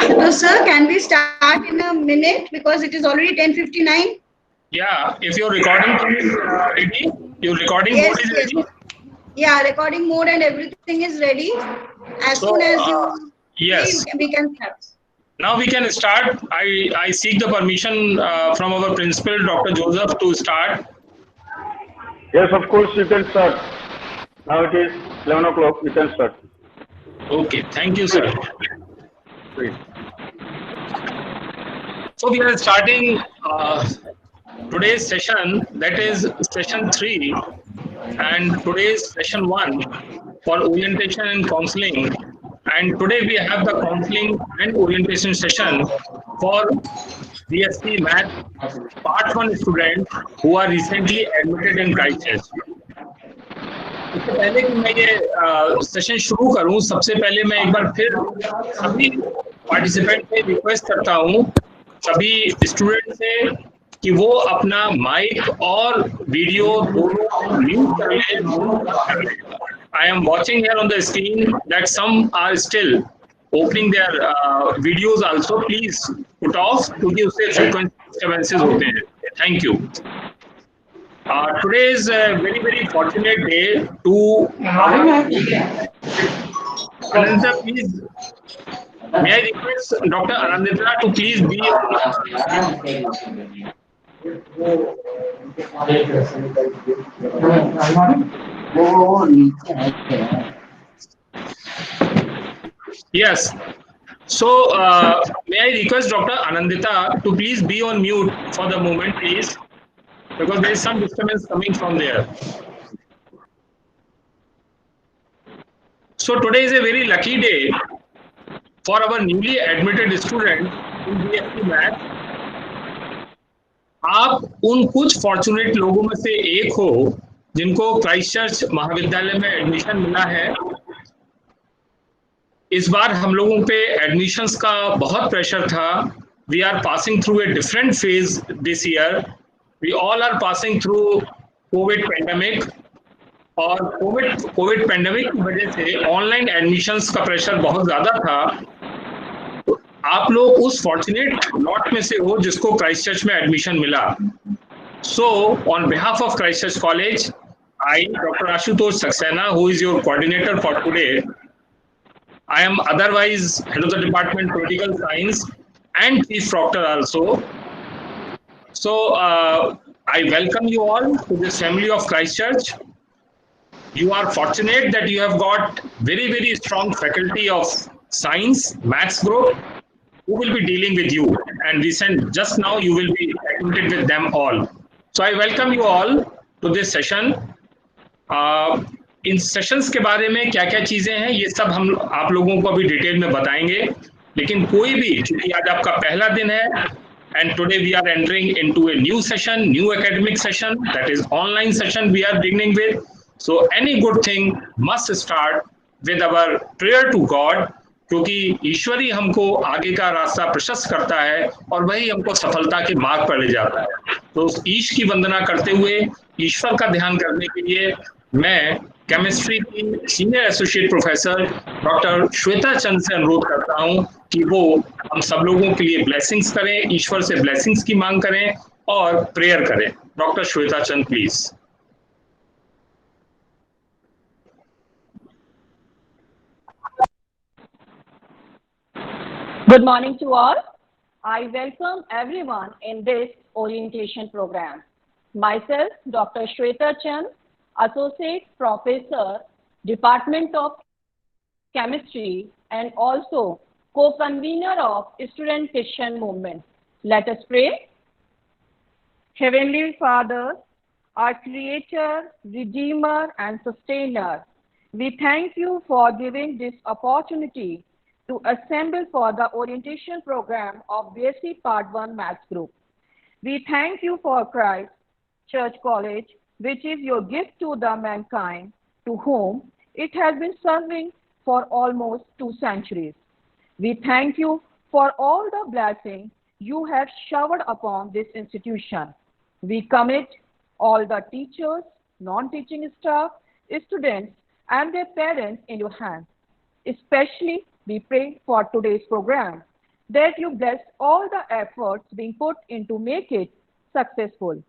So, sir, can we start in a minute because it is already 10:59? Yeah, if your recording thing is ready, your recording Yes, board is yes. ready. Yeah, recording mode and everything is ready. As So, soon as you free, yes, we can start. now we can start. I seek the permission from our principal, Dr. Joseph, to start. Yes, of course, you can start. Now it is 11 o'clock. You can start. Okay, thank you, sir. Please. So, we are starting today's session, that is session 3, and today's session 1 for orientation and counseling. And today we have the counseling and orientation session for BSc Math Part 1 students who are recently admitted in Christchurch. इससे पहले कि मैं ये session शुरू करूं, सबसे पहले मैं एक बार फिर सभी पार्टिसिपेंट से रिक्वेस्ट करता हूं, सभी स्टूडेंट से कि वो अपना माइक और वीडियो दोनों म्यूट कर लें. I am watching here on the screen that some are still opening their videos also. Please put off क्योंकि उससे frequency disturbances होते हैं. Thank you. Today is a very fortunate day to Anandita, please. May I request Dr. Anandita to please be Yes. So, may I request Dr. Anandita to please be on mute for the moment, please, because there is some disturbance coming from there. So, today is a very lucky day for our newly admitted student in BSc Math. आप उन कुछ fortunate लोगों में से एक हो जिनको Christchurch महाविद्यालय में एडमिशन मिला है. इस बार हम लोगों पे एडमिशंस का बहुत प्रेशर था. We are passing through a different phase this year. We all are passing through covid pandemic, और कोविड पेंडेमिक की वजह से ऑनलाइन एडमिशंस का प्रेशर बहुत ज्यादा था. आप लोग उस फॉर्चुनेट लॉट में से हो जिसको क्राइस्टचर्च में एडमिशन मिला. So on behalf of Christchurch college, I doctor Ashutosh Saxena, who is your coordinator for today. I am otherwise head of the department political science and chief proctor also. So I welcome you all to this family of Christchurch. You are fortunate that you have got very strong faculty of science, maths group, who will be dealing with you. And just now you will be acquainted with them all. So I welcome you all to this session. In sessions के बारे में क्या क्या चीजें हैं ये सब हम आप लोगों को अभी डिटेल में बताएंगे. लेकिन कोई भी, क्योंकि आज आपका पहला दिन है, and today we are entering into a new session, new academic session, that is online session we are beginning with. So any good thing must start with our prayer to God, क्योंकि ईश्वर ही हमको आगे का रास्ता प्रशस्त करता है और वही हमको सफलता के मार्ग पर ले जाता है. तो ईश की वंदना करते हुए, ईश्वर का ध्यान करने के लिए मैं केमिस्ट्री की senior associate professor doctor Shweta Chand से अनुरोध करता हूं कि वो हम सब लोगों के लिए ब्लेसिंग्स करें, ईश्वर से ब्लेसिंग्स की मांग करें और प्रेयर करें. Doctor Shweta Chand please. Good morning to all. I welcome everyone in this orientation program. Myself, Dr. Shweta Chand, Associate Professor, Department of Chemistry, and also co-convener of Student Christian Movement. Let us pray. Heavenly Father, our Creator, Redeemer, and Sustainer, we thank you for giving this opportunity to assemble for the orientation program of BSc Part 1 Maths Group. We thank you for Christ Church College, which is your gift to the mankind, to whom it has been serving for almost 2 centuries. We thank you for all the blessings you have showered upon this institution. We commit all the teachers, non-teaching staff, students, and their parents in your hands. Especially, we pray for today's program that you bless all the efforts being put in to make it successful.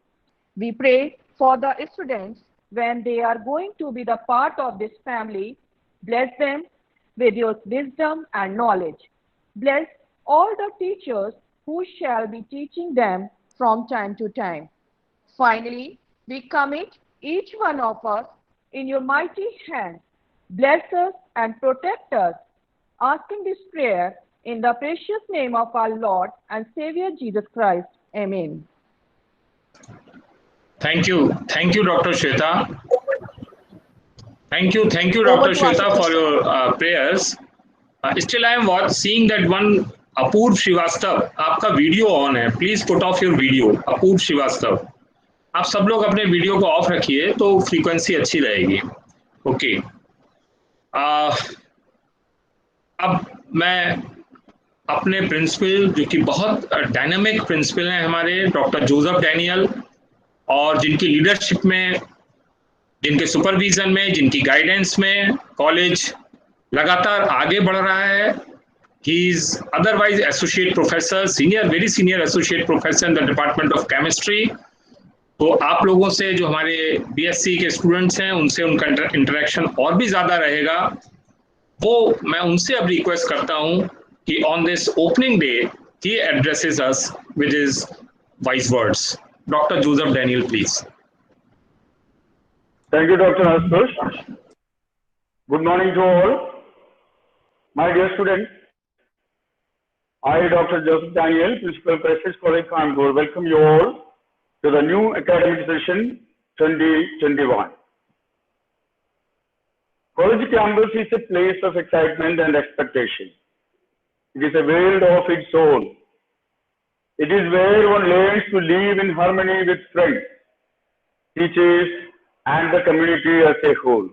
We pray for the students when they are going to be the part of this family. Bless them with your wisdom and knowledge. Bless all the teachers who shall be teaching them from time to time. Finally, we commit each one of us in your mighty hand. Bless us and protect us, asking this prayer in the precious name of our Lord and Savior Jesus Christ. Amen. Thank you, Dr. Shweta. Thank you, Over Dr. to Shweta, Ashutosh. for your prayers. Still, I am seeing that one Apurv Srivastav, आपका video on है. Please put off your video, Apurv Srivastav. आप सब लोग अपने video को of रखिए तो frequency अच्छी रहेगी. ओके. अब मैं अपने प्रिंसिपल, जो कि बहुत डायनामिक प्रिंसिपल हैं हमारे, डॉक्टर जोसेफ डैनियल, और जिनकी लीडरशिप में, जिनके सुपरविजन में, जिनकी गाइडेंस में कॉलेज लगातार आगे बढ़ रहा है. He is otherwise associate professor, very senior associate professor in the department of chemistry. तो आप लोगों से, जो हमारे बीएससी के स्टूडेंट्स हैं, उनसे उनका इंटरेक्शन और भी ज्यादा रहेगा. वो मैं उनसे अब रिक्वेस्ट करता हूं कि on this opening day he addresses us with his wise words. Doctor Joseph Daniel, please. Thank you, Dr. Ashutosh. Good morning to all. My dear students, I, Dr. Joseph Daniel, Principal, Prestige College, Kanpur, welcome you all to the new academic session 2021. College campus is a place of excitement and expectation. It is a world of its own. It is where one learns to live in harmony with friends, teachers, and the community as a whole.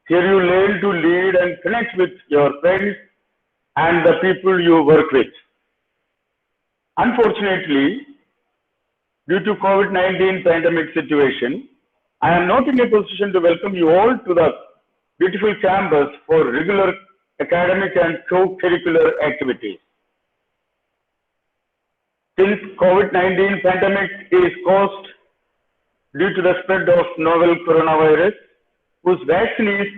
Here you learn to lead and connect with your friends and the people you work with. Unfortunately, due to COVID-19 pandemic situation, I am not in a position to welcome you all to the beautiful campus for regular academic and co-curricular activities. Since COVID-19 pandemic is caused due to the spread of novel coronavirus, whose vaccine is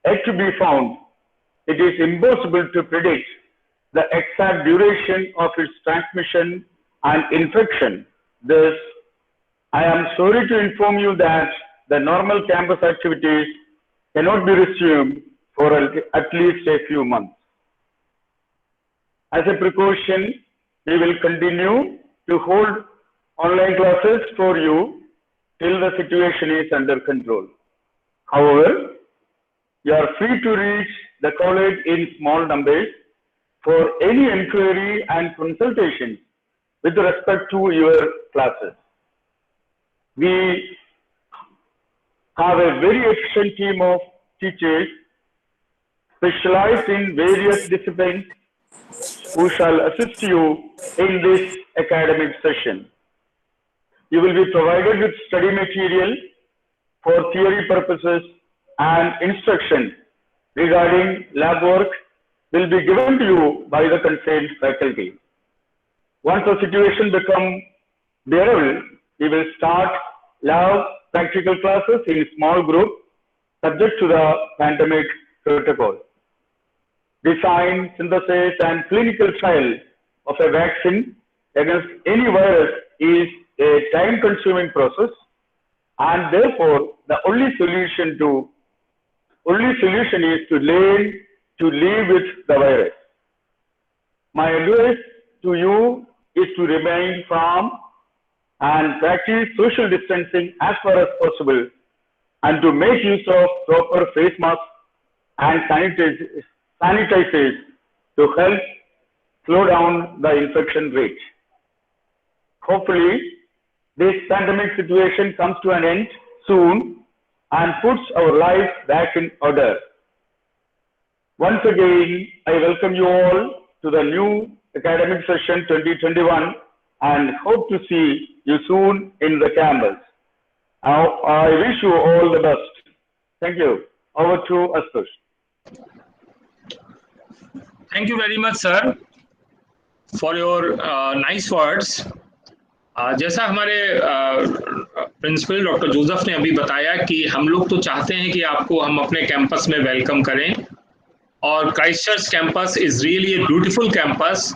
yet to be found, it is impossible to predict the exact duration of its transmission and infection. Thus, I am sorry to inform you that the normal campus activities cannot be resumed for at least a few months. As a precaution, we will continue to hold online classes for you till the situation is under control. However, you are free to reach the college in small numbers for any inquiry and consultation with respect to your classes. We have a very efficient team of teachers specialized in various disciplines who shall assist you in this academic session. You will be provided with study material for theory purposes, and instruction regarding lab work will be given to you by the concerned faculty. Once the situation becomes bearable, we will start lab practical classes in small groups subject to the pandemic protocol. Design, synthesis, and clinical trial of a vaccine against any virus is a time-consuming process, and therefore the only solution is to learn to live with the virus. My advice to you is to remain calm and practice social distancing as far as possible, and to make use of proper face masks and sanitizers to help slow down the infection rate. Hopefully, this pandemic situation comes to an end soon and puts our lives back in order. Once again, I welcome you all to the new academic session 2021 and hope to see you soon in the campus. I wish you all the best. Thank you. Over to Ashutosh. Thank you very much, sir, for your nice words. जैसा हमारे principal doctor Joseph ने अभी बताया कि हम लोग तो चाहते हैं कि आपको हम अपने कैंपस में वेलकम करें, और Christ church campus is really a beautiful campus.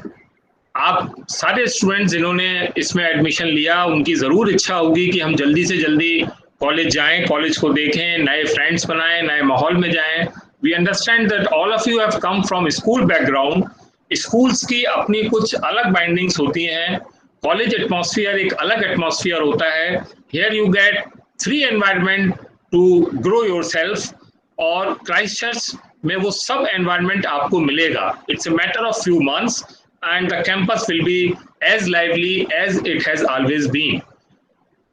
आप सारे स्टूडेंट्स जिन्होंने इसमें एडमिशन लिया, उनकी ज़रूर इच्छा होगी कि हम जल्दी से जल्दी कॉलेज जाएं, कॉलेज को देखें, नए फ्रेंड्स बनाएं, नए माहौल में जाएं। We understand that all of you have come from school background. Schools की अपनी कुछ अलग बाइंडिंग्स होती हैं, कॉलेज एटमॉस्फेयर एक अलग एटमॉस्फेयर होता है। Here you get free environment to grow yourself, और क्राइस्ट चर्च में वो सब एनवायरनमेंट आपको मिलेगा। It's a matter of few months and the campus will be as lively as it has always been.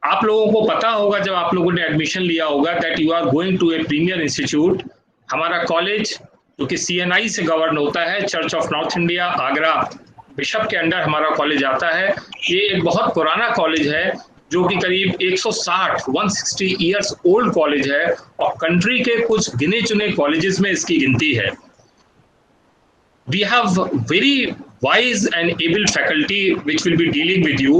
आप लोगों को पता होगा जब आप लोगों ने एडमिशन लिया होगा that you are going to a premier institute. हमारा कॉलेज जो कि CNI से गवर्न होता है, church of north India Agra bishop के अंडर हमारा कॉलेज आता है। ये एक बहुत पुराना कॉलेज है जो कि करीब 160 ईयर्स ओल्ड कॉलेज है, और कंट्री के कुछ गिने चुने कॉलेजेस में इसकी गिनती है। We have very wise and able faculty which will be dealing with you.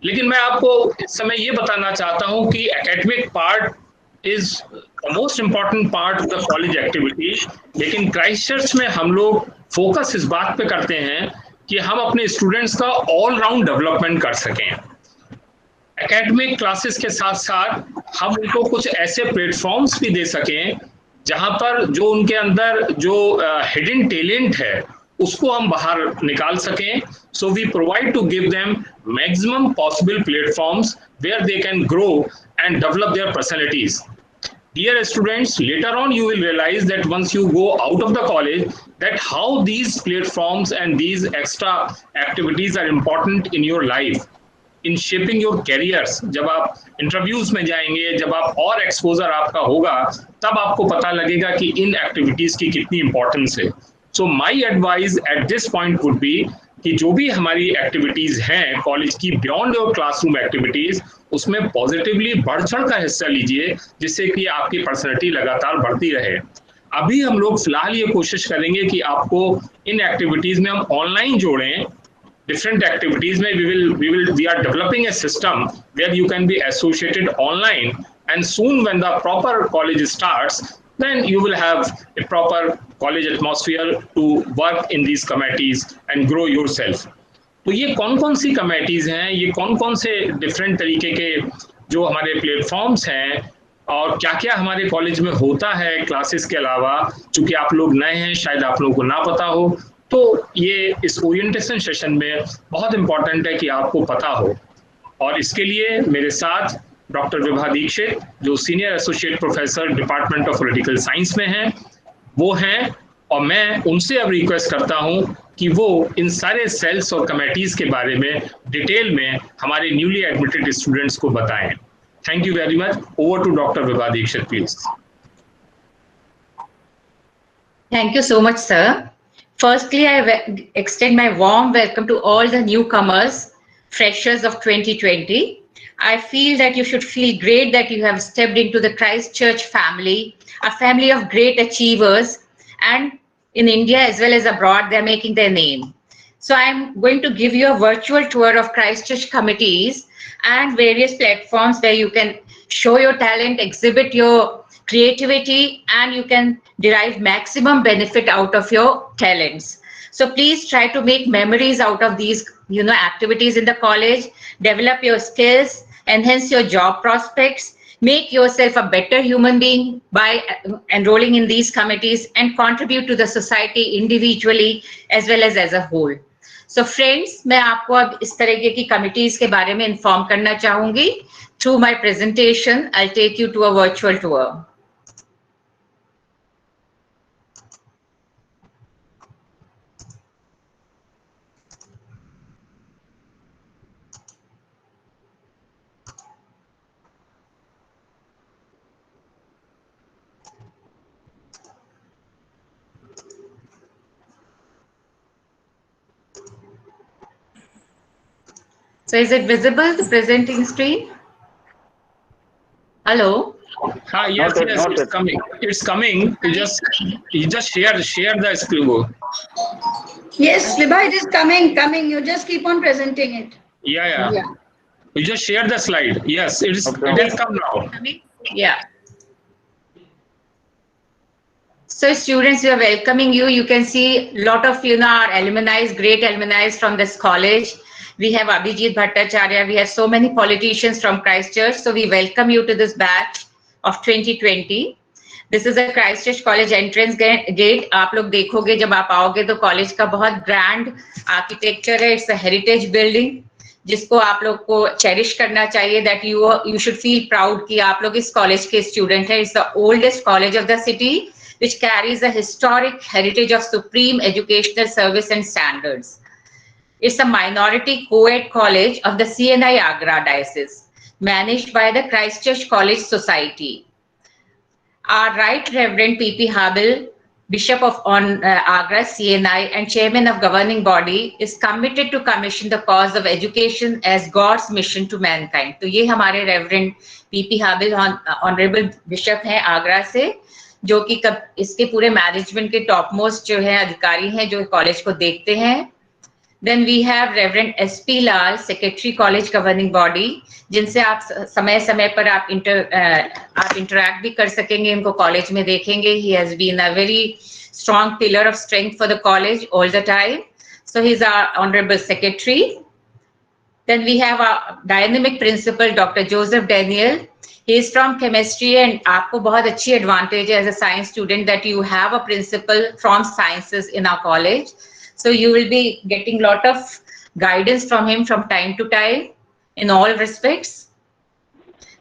लेकिन मैं आपको इस समय ये बताना चाहता हूँ कि academic part is the most important part of the college activity, लेकिन क्राइस्ट चर्च में हम लोग फोकस इस बात पे करते हैं कि हम अपने स्टूडेंट्स का ऑल राउंड डेवलपमेंट कर सकें। एकेडमिक क्लासेस के साथ साथ हम उनको कुछ ऐसे प्लेटफॉर्म्स भी दे सकें जहां पर जो उनके अंदर जो हिडन टैलेंट है उसको हम बाहर निकाल सकें। So we provide to give them maximum possible platforms where they can grow and develop their personalities. Dear students, later on you will realize that once you go out of the college, that how these platforms and these extra activities are important in your life, in shaping your carriers. जब आप interviews में जाएंगे, जब आप और exposure आपका होगा, तब आपको पता लगेगा कि इन एक्टिविटीज की कितनी इंपॉर्टेंस है। So my advice eight this point would be कि जो भी हमारी एक्टिविटीज हैं कॉलेज की बियॉन्ड योर क्लासरूम एक्टिविटीज, उसमें पॉजिटिवली बढ़ चढ़ का हिस्सा लीजिए, जिससे कि आपकी पर्सनैलिटी लगातार बढ़ती रहे। अभी हम लोग फिलहाल ये कोशिश करेंगे कि आपको इन एक्टिविटीज में हम ऑनलाइन जोड़ें। Different activities में we are developing a system where you can be associated online, and soon when the proper college starts, then you will have a proper college atmosphere to work in these committees and grow yourself. तो ये कौन कौन सी committees हैं, ये कौन कौन से different तरीके के जो हमारे प्लेटफॉर्म्स हैं, और क्या क्या हमारे कॉलेज में होता है क्लासेस के अलावा, चूंकि आप लोग नए हैं शायद आप लोगों को ना पता हो, तो ये इस ओरिएंटेशन सेशन में बहुत इंपॉर्टेंट है कि आपको पता हो। और इसके लिए मेरे साथ डॉक्टर विभा दीक्षित जो senior associate professor department of political science में हैं, वो हैं, और मैं उनसे अब रिक्वेस्ट करता हूं कि वो इन सारे सेल्स और कमेटीज के बारे में डिटेल में हमारे न्यूली एडमिटेड स्टूडेंट्स को बताएं। Thank you very much. Over to doctor Vibha Dikshit please. Thank you so much, sir. Firstly, I extend my warm welcome to all the newcomers, freshers of 2020. I feel that you should feel great that you have stepped into the Christ Church family, a family of great achievers, and in India as well as abroad, they're making their name. So I'm going to give you a virtual tour of Christ Church committees and various platforms where you can show your talent, exhibit your creativity, and you can derive maximum benefit out of your talents. So please try to make memories out of these, activities in the college, develop your skills, enhance your job prospects, make yourself a better human being by enrolling in these committees, and contribute to the society individually as well as a whole. So friends, मैं आपको अब इस तरह की committees के बारे में inform करना चाहूंगी. Through my presentation, I'll take you to a virtual tour. So is it visible, the presenting screen? Hello? Yes, Not yet, yes, not it's yet. coming. It's coming. You just share the screen. Yes, Libha, it is coming. You just keep on presenting it. Yeah. Yeah. You just share the slide. Yes, it Okay. has come now. Yeah. So students, we are welcoming you. You can see a lot of our alumni, great alumni from this college. We have Abhijit Bhattacharya. We have so many politicians from Christchurch. So we welcome you to this batch of 2020. This is a Christchurch College entrance gate. आप लोग देखोगे जब आप आओगे तो college का बहुत grand architecture है. इट्स अ हेरिटेज बिल्डिंग जिसको आप लोग को चेरिश करना चाहिए. That you should feel proud कि आप लोग इस कॉलेज के स्टूडेंट हैं. It's the oldest college of the city which carries a historic heritage of supreme educational service and standards. It's a minority co-ed college of the CNI Agra Diocese, managed by the Christchurch College Society. Our Right Reverend P.P. Habil, Bishop of Agra CNI and Chairman of Governing Body, is committed to commission the cause of education as God's mission to mankind. तो ये हमारे Reverend P.P. Habil, Honorable Bishop हैं आगरा से, जो कि इसके पूरे management के टॉप मोस्ट जो है अधिकारी हैं जो कॉलेज को देखते हैं. Then we have reverend SP Lal, secretary college governing body, जिनसे आप समय समय पर आप इंटरैक्ट भी कर सकेंगे. इनको कॉलेज में देखेंगे. He has been a very strong pillar of strength for the college all the time. So he is our honourable secretary. Then we have our dynamic principal, Dr. Joseph Daniel. He is from chemistry and आपको बहुत अच्छी advantage as a science student that you have a principal from sciences in our college. So you will be getting lot of guidance from him from time to time in all respects.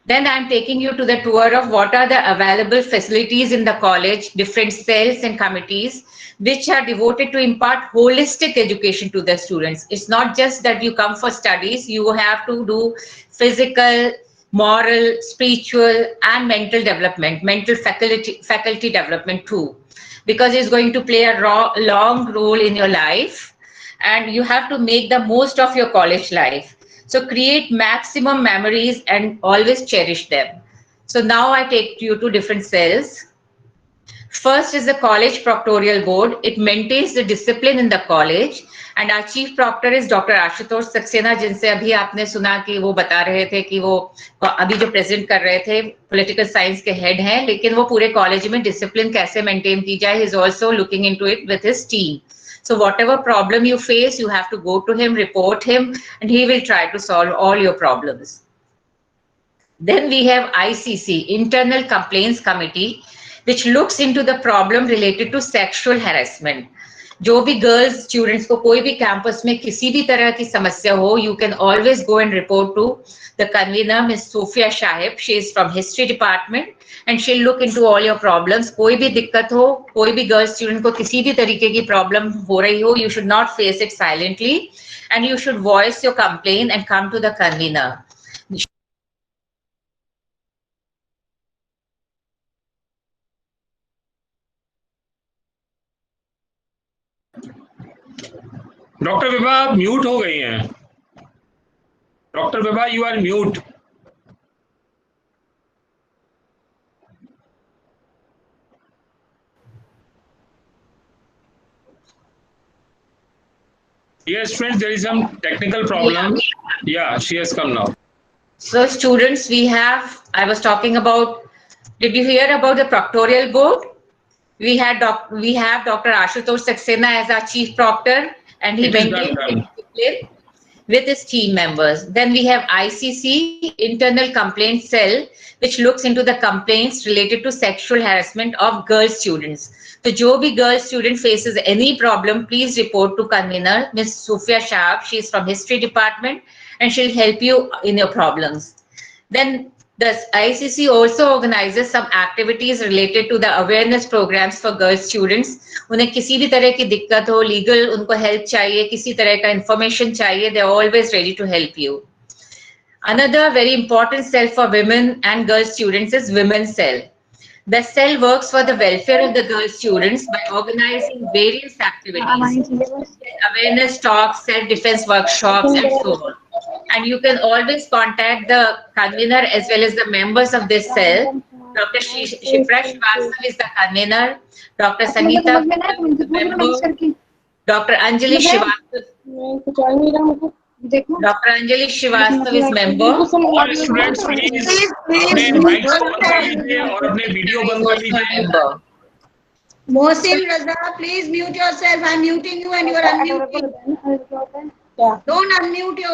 Then I'm taking you to the tour of what are the available facilities in the college, different cells and committees, which are devoted to impart holistic education to the students. It's not just that you come for studies, you have to do physical, moral, spiritual, and mental development, mental faculty development too, because it's going to play a long role in your life, and you have to make the most of your college life. So create maximum memories and always cherish them. So now I take you to different cells. First is the college proctorial board. It maintains the discipline in the college, and our chief proctor is Dr. Ashutosh Saxena, जिनसे अभी आपने सुना कि वो बता रहे थे कि वो अभी जो प्रेजेंट कर रहे थे पॉलिटिकल साइंस के हेड हैं, लेकिन वो पूरे कॉलेज में डिसिप्लिन कैसे मेंटेन की जाए, he is also looking into it with his team. So whatever problem you face, you have to go to him, report him, and he will try to solve all your problems. Then we have ICC, Internal Complaints Committee, which looks into the problem related to sexual harassment. जो भी girls students को कोई भी campus में किसी भी तरह की समस्या हो, you can always go and report to the convener, Ms. Sophia Shahib. She is from history department and she'll look into all your problems. कोई भी दिक्कत हो, कोई भी गर्ल्स स्टूडेंट को किसी भी तरीके की प्रॉब्लम हो रही हो, you should not face it silently and you should voice your complaint and come to the convener. Doctor Vibha mute हो गई हैं. Doctor Vibha you are mute. Yes, friends, there is some technical problem. Yeah, she has come now. So students, I was talking about, did you hear about the proctorial board? We have Dr. Ashutosh Saxena as our chief proctor, and he maintains discipline with his team members. Then we have ICC, Internal Complaints Cell, which looks into the complaints related to sexual harassment of girl students. So जो भी girl student faces any problem, please report to convener, Ms. Sophia Shahab. She is from history department and she'll help you in your problems. Then the ICC also organizes some activities related to the awareness programs for girl students. उन्हें किसी भी तरह की दिक्कत हो, legal उनको help चाहिए, किसी तरह का information चाहिए, they are always ready to help you. Another very important cell for women and girl students is Women's Cell. The cell works for the welfare of the girl students by organizing various activities, awareness talks, self-defense workshops, and so on. And you can always contact the convener as well as the members of this cell Dr. Shifra Srivastava is the convener. Dr. Sangeeta, member. Dr. Anjali Srivastava. Dr. Anjali Srivastava is member. और students please अपने mic on कर लीजिए और अपने video बंद कर लीजिए. Mohsin Raza, please mute yourself. I'm muting you and you are unmuting. Don't unmute you.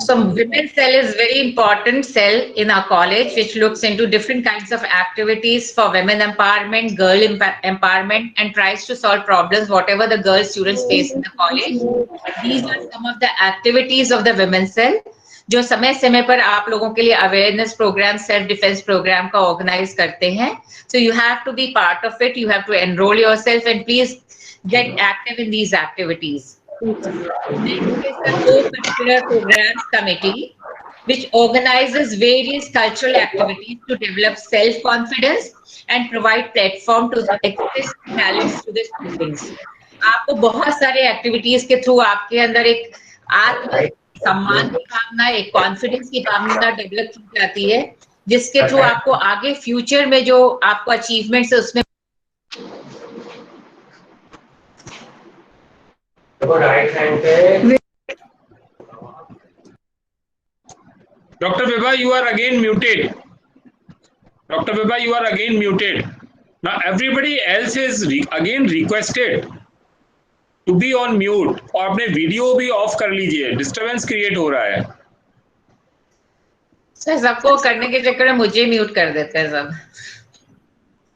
So women's cell is very important cell in our college, which looks into different kinds of activities for women empowerment, girl empowerment, and tries to solve problems whatever the girl students face in the college. These are some of the activities of the women's cell, जो समय समय पर आप लोगों के लिए awareness programme, self defence programme का organise करते हैं. So you have to be part of it. You have to enroll yourself and please get active in these activities. Next is the co-curricular programs committee, which organizes various cultural activities to develop self-confidence and provide platform to express talents to the students. आपको बहुत सारे activities के through आपके अंदर एक आत्म सम्मान की भावना, एक कॉन्फिडेंस की भावना डेवलप की जाती है, जिसके थ्रू आपको आगे फ्यूचर में जो आपको अचीवमेंट्स है उसमें Dr. Vibha, you are again muted. Dr. Vibha, you are again muted. Now everybody else is again requested to be on mute और अपने वीडियो भी ऑफ कर लीजिए, डिस्टरबेंस क्रिएट हो रहा है. सर सबको करने के चक्कर में मुझे म्यूट कर देते हैं सब.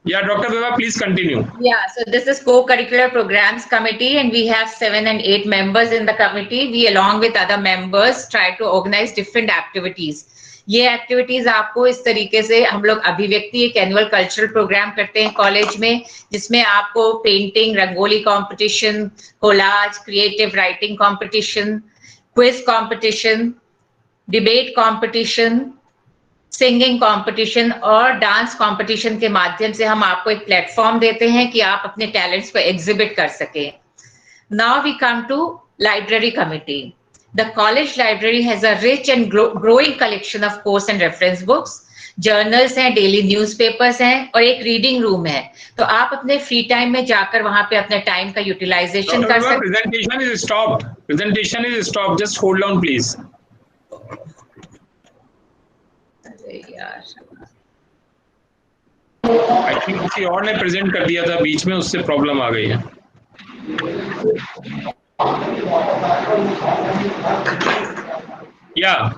Yeah, Dr. Vibha, please continue. Yeah, so this is co-curricular programs committee and we have 7 and 8 members in the committee. We along with other members try to organize different activities. ये activities आपको इस तरीके से हम लोग अभिव्यक्ति एक annual cultural programme करते हैं कॉलेज में, जिसमें आपको painting, rangoli competition, collage, creative writing competition, quiz competition, debate competition, singing competition और डांस कंपटीशन के माध्यम से हम आपको एक प्लेटफॉर्म देते हैं कि आप अपने टैलेंट्स को एग्जिबिट कर सकें. Now we come to library committee. The college library has a rich and growing collection of course and reference books, journals हैं, daily newspapers हैं और एक reading room है. तो आप अपने free time में जाकर वहाँ पे अपने time का utilization कर सकते हैं. Presentation is stopped. Presentation is stopped. Just hold on, please. अरे यार. I think किसी और ने present कर दिया था बीच में, उससे problem आ गई है. Yeah.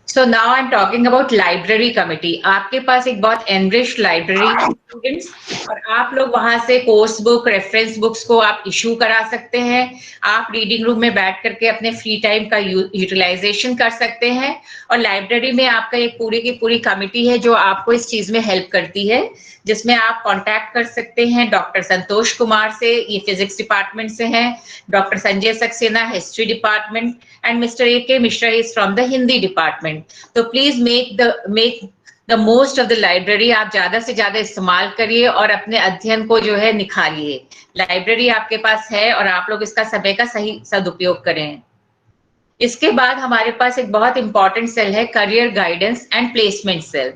So now I'm talking about library committee. आपके पास एक बहुत enriched library students और आप लोग वहां से कोर्स बुक, रेफरेंस बुक्स को आप इशू करा सकते हैं. आप रीडिंग रूम में बैठ करके अपने फ्री टाइम का यूटिलाइजेशन कर सकते हैं और लाइब्रेरी में आपका एक पूरी की पूरी कमिटी है जो आपको इस चीज में हेल्प करती है, जिसमें आप कांटेक्ट कर सकते हैं डॉक्टर संतोष कुमार से, ये फिजिक्स डिपार्टमेंट से हैं, doctor Sanjay Saxena history department and mister A.K. Mishra is from the Hindi department. तो please make the most of the library. आप ज्यादा से ज्यादा इस्तेमाल करिए और अपने अध्ययन को जो है निखारिए. लाइब्रेरी आपके पास है और आप लोग इसका समय का सही सदुपयोग करें. इसके बाद हमारे पास एक बहुत इंपॉर्टेंट सेल है career guidance and placement cell.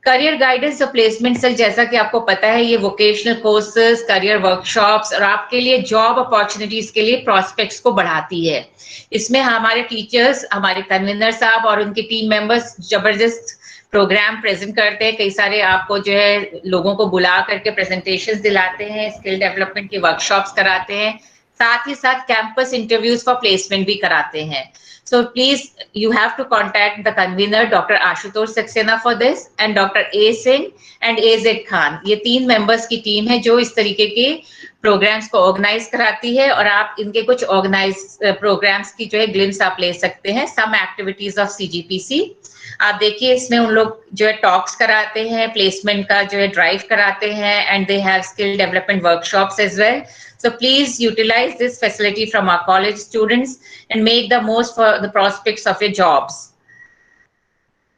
Career guidance और प्लेसमेंट सेल, जैसा कि आपको पता है, ये वोकेशनल कोर्सेज, करियर वर्कशॉप्स और आपके लिए जॉब अपॉर्चुनिटीज के लिए प्रोस्पेक्ट्स को बढ़ाती है. इसमें हमारे टीचर्स, हमारे कन्वीनर साहब और उनके टीम मेंबर्स जबरदस्त प्रोग्राम प्रेजेंट करते हैं. कई सारे आपको जो है लोगों को बुला करके प्रेजेंटेशंस दिलाते हैं, स्किल डेवलपमेंट की वर्कशॉप्स कराते हैं, साथ ही साथ कैंपस इंटरव्यूज फॉर प्लेसमेंट भी कराते हैं. So please, you have to contact the convener, Dr. Ashutosh Saxena, for this, and Dr. A. Singh and A.Z. Khan. ये 3 members की टीम है जो इस तरीके के प्रोग्राम्स को ऑर्गेनाइज कराती है और आप इनके कुछ ऑर्गेनाइज प्रोग्राम्स की जो है ग्लिम्स आप ले सकते हैं. सम एक्टिविटीज ऑफ CGPC आप देखिए, इसमें उन लोग जो है टॉक्स कराते हैं, प्लेसमेंट का जो है ड्राइव कराते हैं, and they have skill development workshops as well. So please utilize this facility from our college students and make the most for the prospects of your jobs.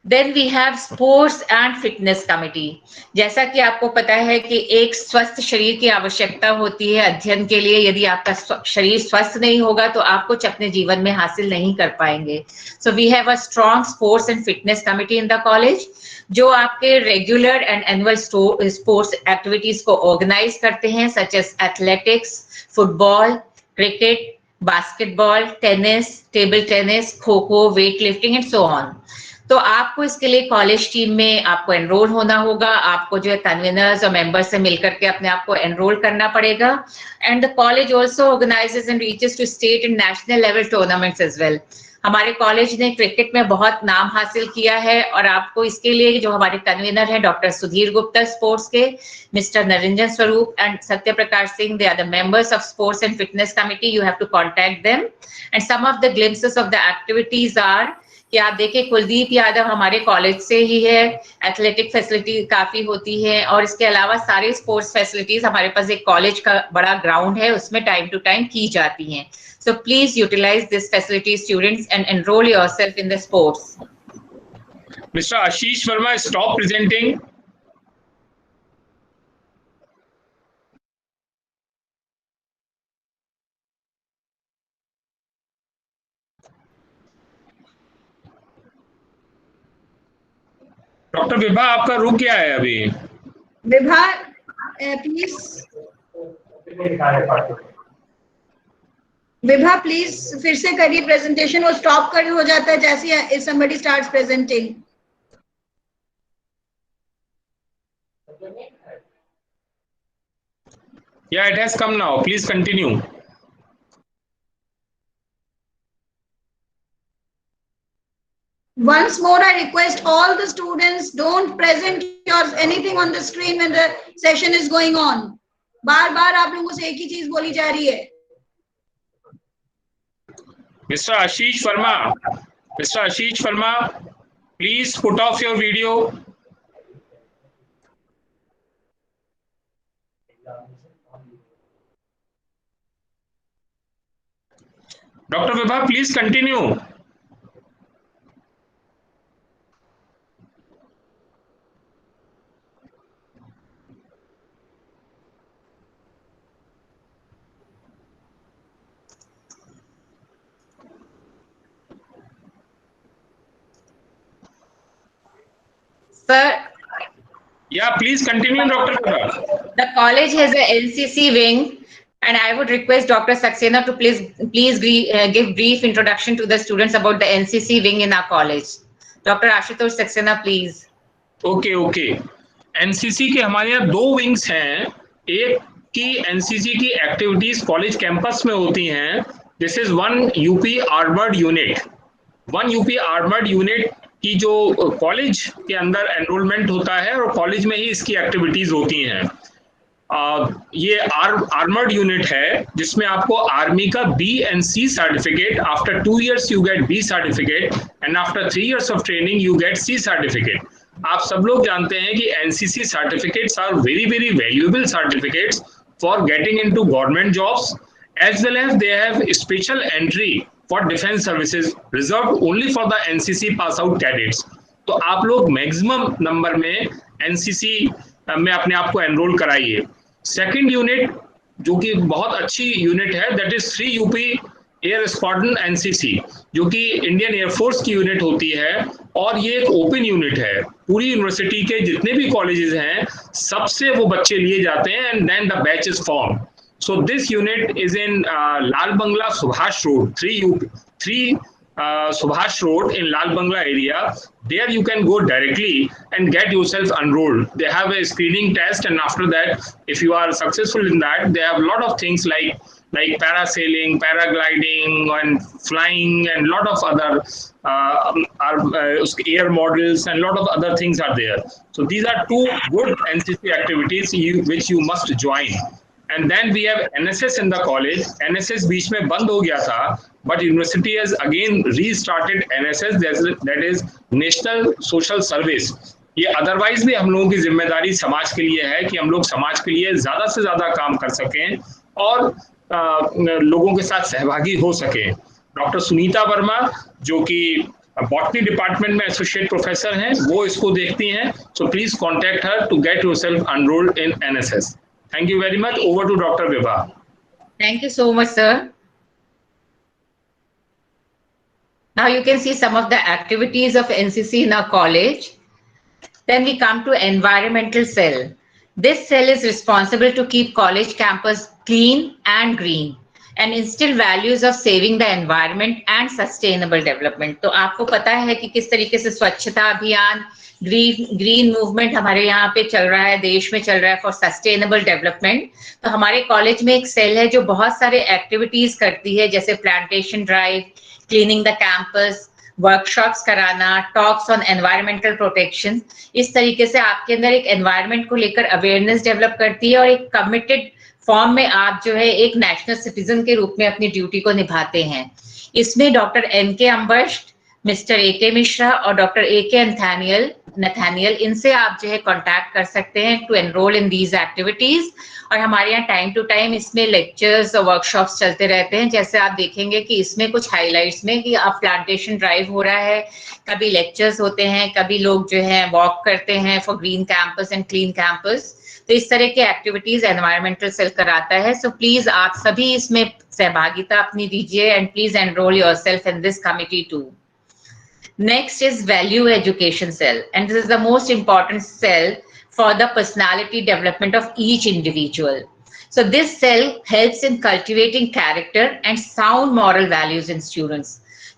Then we have sports and fitness committee. जैसा कि आपको पता है कि एक स्वस्थ शरीर की आवश्यकता होती है अध्ययन के लिए। यदि आपका शरीर स्वस्थ नहीं होगा तो आप कुछ अपने जीवन में हासिल नहीं कर पाएंगे। So we have a strong sports and fitness committee in the college, जो आपके regular and annual sports activities को ऑर्गेनाइज करते हैं, such as athletics, football, cricket, basketball, tennis, table tennis, kho kho, weight lifting and so on. तो आपको इसके लिए college team में आपको एनरोल होना होगा। आपको जो है कन्वीनर्स और मेंबर्स से मिलकर के अपने आप को एनरोल करना पड़ेगा। And the college also organises and reaches to state and national level tournaments as well. हमारे कॉलेज ने क्रिकेट में बहुत नाम हासिल किया है और आपको इसके लिए जो हमारे कन्वीनर हैं डॉक्टर सुधीर गुप्ता स्पोर्ट्स के, mister Naranjan Swaroop and Satya Prakash Singh, they are the members of sports and fitness committee. You have to contact them. And some of the glimpses of the activities are कि आप देखिए कुलदीप यादव हमारे कॉलेज से ही है, एथलेटिक फैसिलिटी काफी होती है और इसके अलावा सारे स्पोर्ट्स फैसिलिटीज हमारे पास एक कॉलेज का बड़ा ग्राउंड है, उसमें टाइम टू टाइम की जाती हैं। So please utilize this facility, students, and enroll yourself in the sports. Mr. Ashish Verma, stop presenting. Doctor Vibha, आपका रुक गया है अभी। विभा प्लीज, विभा प्लीज फिर से करिए प्रेजेंटेशन। वो स्टॉप कर हो जाता है जैसे ही somebody starts presenting. Yeah, it has come now. Please continue. Once more, I request all the students, don't present anything on the screen when the session is going on. बार-बार आप लोगों से एक ही चीज बोली जा रही है। Mr. Ashish Verma, please put off your video. Dr. Vibha, please continue. Sir, yeah, please continue, Dr. Vibha. The college has a NCC wing, and I would request Dr. Saxena to please give brief introduction to the students about the NCC wing in our college. Dr. Ashutosh Saxena, please. Okay. NCC के हमारे यहाँ 2 wings हैं। एक की NCC की activities college campus में होती हैं। This is 1 UP armoured unit. 1 UP armoured unit की जो कॉलेज के अंदर एनरोलमेंट होता है और कॉलेज में ही इसकी एक्टिविटीज होती हैं। ये आर्मर्ड यूनिट है जिसमें आपको आर्मी का B&C certificate, after 2 years you get B certificate and after 3 years of training you get C certificate. आप सब लोग जानते हैं कि NCC certificates are very valuable certificates for getting into government jobs, as well as they have special entry for defence services reserved only for the NCC pass out cadets. तो आप लोग maximum number में NCC में अपने आप को enrol कराइए। Second unit जो कि बहुत अच्छी यूनिट है, that is 3 UP air squadron NCC, जो कि इंडियन एयरफोर्स की यूनिट होती है और ये एक ओपन यूनिट है। पूरी यूनिवर्सिटी के जितने भी कॉलेजेस हैं सबसे वो बच्चे लिए जाते हैं and then the batch is form. So this unit is in Lal Bangla Subhash road, 3 Subhash Road in Lal Bangla area. There you can go directly and get yourself enrolled. They have a screening test, and after that, if you are successful in that, they have a lot of things like parasailing, paragliding, and flying, and lot of other air models, and lot of other things are there. So these are 2 good NCC activities which you must join. And then we have NSS in the college. NSS बीच में बंद हो गया था, but university has again restarted NSS, that is National Social Service. ये otherwise भी हम लोगों की जिम्मेदारी समाज के लिए है कि हम लोग समाज के लिए ज्यादा से ज्यादा काम कर सकें और लोगों के साथ सहभागी हो सकें। डॉक्टर सुनीता वर्मा जो कि बॉटनी डिपार्टमेंट में एसोसिएट प्रोफेसर हैं, वो इसको देखती हैं. So please contact her to get yourself enrolled in NSS. Thank you very much. Over to doctor Vibha. Thank you so much, sir. Now you can see some of the activities of NCC in our college. Then we come to environmental cell. This cell is responsible to keep college campus clean and green and instill values of saving the environment and sustainable development. तो आपको पता है कि किस तरीके से स्वच्छता अभियान, ग्रीन मूवमेंट हमारे यहाँ पे चल रहा है, देश में चल रहा है फॉर सस्टेनेबल डेवलपमेंट. तो हमारे कॉलेज में एक सेल है जो बहुत सारे एक्टिविटीज करती है, जैसे plantation drive, cleaning the campus, workshops कराना, टॉक्स ऑन एनवायरमेंटल प्रोटेक्शन. इस तरीके से आपके अंदर एक एनवायरमेंट को लेकर अवेयरनेस डेवलप करती है और एक कमिटेड फॉर्म में आप जो है एक नेशनल सिटीजन के रूप में अपनी ड्यूटी को निभाते हैं. इसमें doctor N K. Ambasht, mister A K. Mishra और डॉक्टर ए.के. नथानियल, इनसे आप जो है कांटेक्ट कर सकते हैं to enrol in these activities. और हमारे यहाँ टाइम टू टाइम इसमें लेक्चर्स और वर्कशॉप्स चलते रहते हैं. जैसे आप देखेंगे कि इसमें कुछ हाइलाइट्स में कि आप प्लांटेशन ड्राइव हो रहा है, कभी लेक्चर्स होते हैं, कभी लोग जो है वॉक करते हैं for green campus and clean campus. तो इस तरह की एक्टिविटीज एनवायरमेंटल सेल कराता है. सो प्लीज आप सभी इसमें सहभागिता अपनी दीजिए and please enrol yourself in this committee too. Next is value education cell, and this is the most important cell for the personality development of each individual. So this cell helps in cultivating character and sound moral values in students,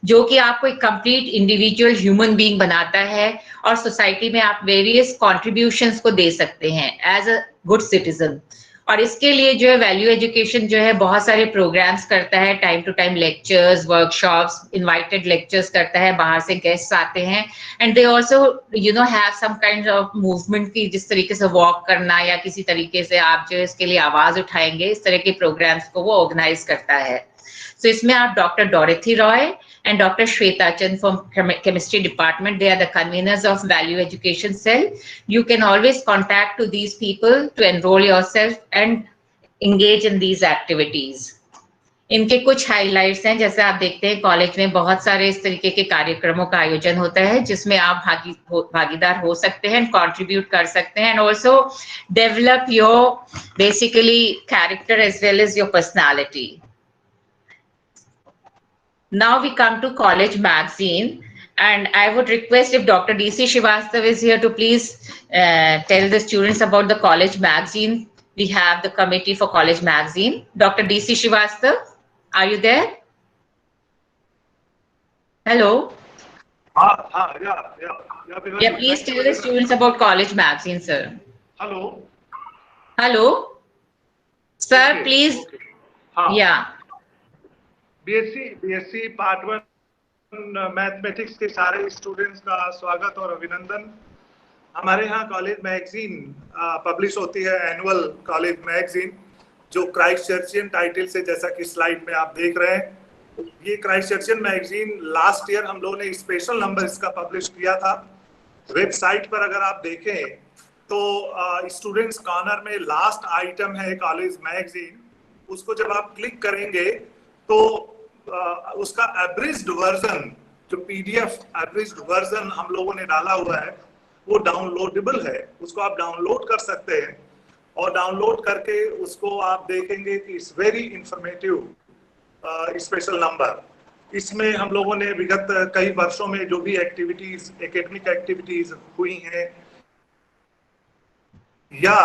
जो कि आपको एक complete individual human being बनाता है और society में आप various contributions को दे सकते हैं as a good citizen. और इसके लिए जो है वैल्यू एजुकेशन जो है बहुत सारे प्रोग्राम्स करता है, time to time lectures, workshops, invited lectures करता है, बाहर से गेस्ट्स आते हैं. And they also have some kind of movement की, जिस तरीके से वॉक करना या किसी तरीके से आप जो इसके लिए आवाज उठाएंगे, इस तरह के प्रोग्राम्स को वो ऑर्गेनाइज करता है. So इसमें आप doctor Dorothy Roy and Dr. Shweta Chand from chemistry department, they are the conveners of value education cell. You can always contact to these people to enroll yourself and engage in these activities. इनके कुछ highlights हैं, जैसे आप देखते हैं college में बहुत सारे इस तरीके के कार्यक्रमों का आयोजन होता है जिसमें आप भागीदार हो सकते हैं, कंट्रीब्यूट कर सकते हैं, and also develop your basically character as well as your personality. Now we come to college magazine, and I would request if Dr. D.C. Srivastava is here to please tell the students about the college magazine. We have the committee for college magazine. Dr. D.C. Srivastava, are you there? Hello. Yeah. Please tell the students about college magazine, sir. Hello. Sir, okay, please. Okay. Yeah. BSc part 1 mathematics के सारे students का स्वागत और अभिनंदन. हमारे यहाँ college magazine publish होती है, एनुअल कॉलेज मैगजीन, जो क्राइस्ट चर्चियन टाइटल से, जैसा कि स्लाइड में आप देख रहे हैं. ये क्राइस्ट चर्चियन मैगजीन लास्ट ईयर हम लोगों ने स्पेशल नंबर इसका पब्लिश किया था. वेबसाइट पर अगर आप देखें तो स्टूडेंट्स कॉर्नर में लास्ट आइटम है कॉलेज मैगजीन. उसको जब आप क्लिक करेंगे तो उसका एब्रिज्ड वर्जन, जो पीडीएफ एब्रिज्ड वर्जन हम लोगों ने डाला हुआ है, वो डाउनलोडेबल है. उसको आप डाउनलोड कर सकते हैं और डाउनलोड करके उसको आप देखेंगे कि it's very informative special number. इसमें हम लोगों ने विगत कई वर्षों में जो भी एक्टिविटीज, एकेडमिक एक्टिविटीज हुई हैं, या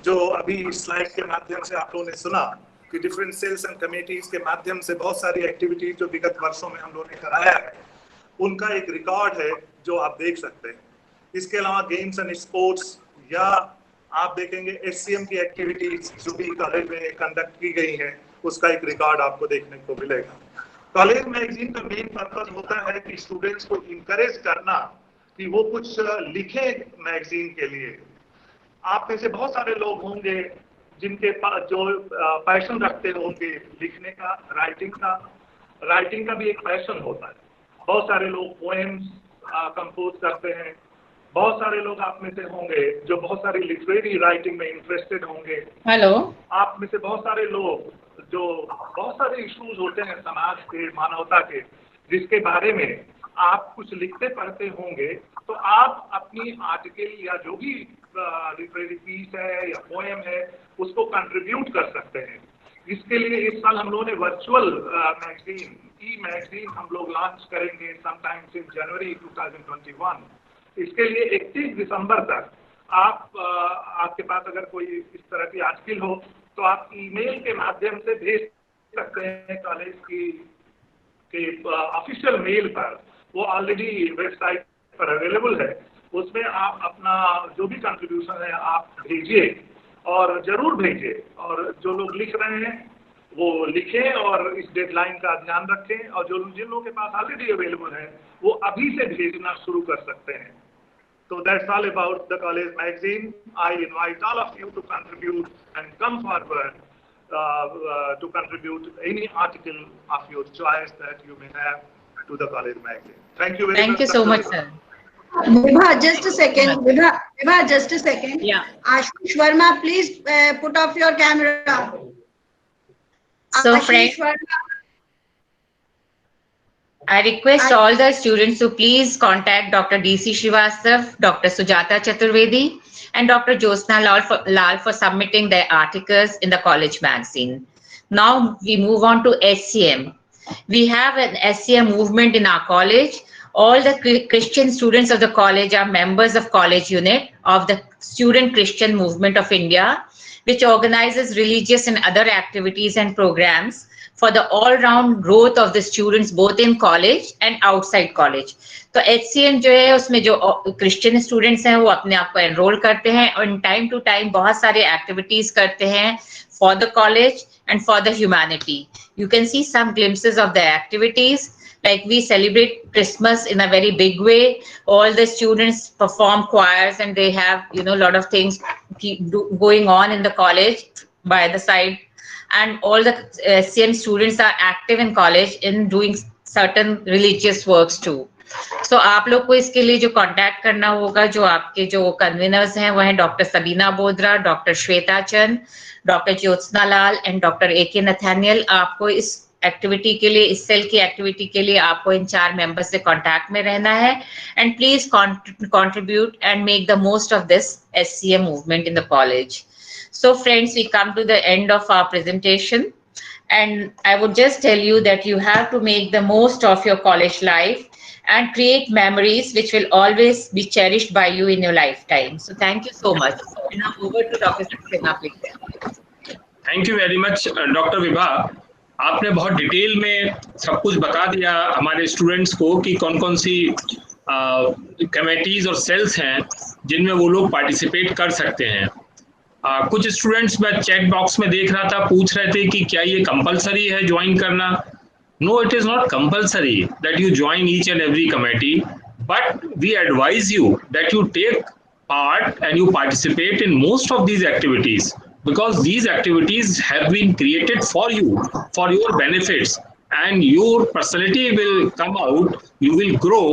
जो अभी स्लाइड के माध्यम से आप लोगों ने सुना कि डिफरेंट सेल्स एंड कमेटीज के माध्यम से बहुत सारी एक्टिविटीज जो विगत वर्षों में हम लोगों ने कराया है, उनका एक रिकॉर्ड है जो आप देख सकते हैं. इसके अलावा गेम्स एंड स्पोर्ट्स, या आप देखेंगे एचसीएम की एक्टिविटीज जो भी कॉलेज में कंडक्ट की गई हैं, उसका एक रिकॉर्ड आपको देखने को मिलेगा. कॉलेज मैगजीन का मेन पर्पस होता है कि स्टूडेंट्स को इंकरेज करना कि वो कुछ लिखे मैगजीन के लिए. आप में से बहुत सारे लोग होंगे जिनके पास जो पैशन रखते होंगे लिखने का, राइटिंग का भी एक पैशन होता है. बहुत सारे लोग पोएम्स कंपोज करते हैं. बहुत सारे लोग आप में से होंगे जो बहुत सारी लिटरेरी राइटिंग में इंटरेस्टेड होंगे. हेलो. आप में से बहुत सारे लोग जो बहुत सारे इश्यूज होते हैं समाज के, मानवता के, जिसके बारे में आप कुछ लिखते पढ़ते होंगे तो आप अपनी आर्टिकल या जो भी लिटरेरी पीस है या पोएम है उसको कंट्रीब्यूट कर सकते हैं। इसके लिए इस साल हम लोगों ने वर्चुअल मैगजीन ई मैगजीन हम लोग लॉन्च करेंगे समटाइम्स इन जनवरी 2021। इसके लिए 31 दिसंबर तक आप आपके पास अगर कोई इस तरह की आर्टिकल हो तो आप ईमेल के माध्यम से भेज सकते हैं कॉलेज की ऑफिशियल मेल पर। वो ऑलरेडी वेबसाइट पर अवेलेबल है। उसमें आप अपना जो भी कंट्रीब्यूशन है आप भेजिए और जरूर भेजिए। और जो लोग लिख रहे हैं वो लिखें और इस डेडलाइन का ध्यान रखें। और जो जिन लोगों के पास ऑलरेडी अवेलेबल है वो अभी से भेजना शुरू कर सकते हैं। So that's all about the college magazine. I invite all of you to contribute and come forward to contribute any article of your choice that you may have to the college magazine. Thank you very much. Thank you so much, sir. Vibha, just a second. Vibha, just a second. Yeah. Ashish Verma, please put off your camera. So, Ashish friends, Verma. I request all the students to please contact Dr. D.C. Srivastav, Dr. Sujata Chaturvedi, and Dr. Jyotsna Lal for submitting their articles in the college magazine. Now we move on to SCM. We have an SCM movement in our college. All the Christian students of the college are members of college unit of the Student Christian Movement of India, which organizes religious and other activities and programs for the all-round growth of the students both in college and outside college. तो HCM जो है उसमें जो Christian students हैं वो अपने आप को एनरोल करते हैं और टाइम टू टाइम बहुत सारे एक्टिविटीज करते हैं for the college and for the humanity. You can see some glimpses of the activities. Like we celebrate Christmas in a very big way. All the students perform choirs and they have, you know, a lot of things going on in the college by the side. And all the SCM students are active in college in doing certain religious works too. So आप लोग को इसके लिए जो contact करना होगा, जो आपके जो कन्वीनर्स हैं वो हैं doctor Sabina Bodra, doctor Shweta Chand, doctor Jyotsna Lal and doctor AK Nathaniel. आपको इस एक्टिविटी के लिए, इस सेल की एक्टिविटी के लिए आपको इन 4 मेंबर्स से कांटेक्ट में रहना है। And please contribute and make the most of this SCM movement in the college. So friends, we come to the end of our presentation, and I would just tell you that you have to make the most of your college life and create memories which will always be cherished by you in your lifetime. So thank you so much. And now over to Dr. Saxena, please. Thank you very much, Dr. Vibha. आपने बहुत detail में सब कुछ बता दिया हमारे students को कि कौन कौन सी कमेटीज और सेल्स हैं जिनमें वो लोग पार्टिसिपेट कर सकते हैं। कुछ स्टूडेंट्स मैं चैट बॉक्स में देख रहा था, पूछ रहे थे कि क्या ये कंपलसरी है ज्वाइन करना। No, it is not compulsory that you join each and every committee, but we advise you that you take part and you participate in most of these activities, because these activities have been created for you, for your benefits, and your personality will come out, you will grow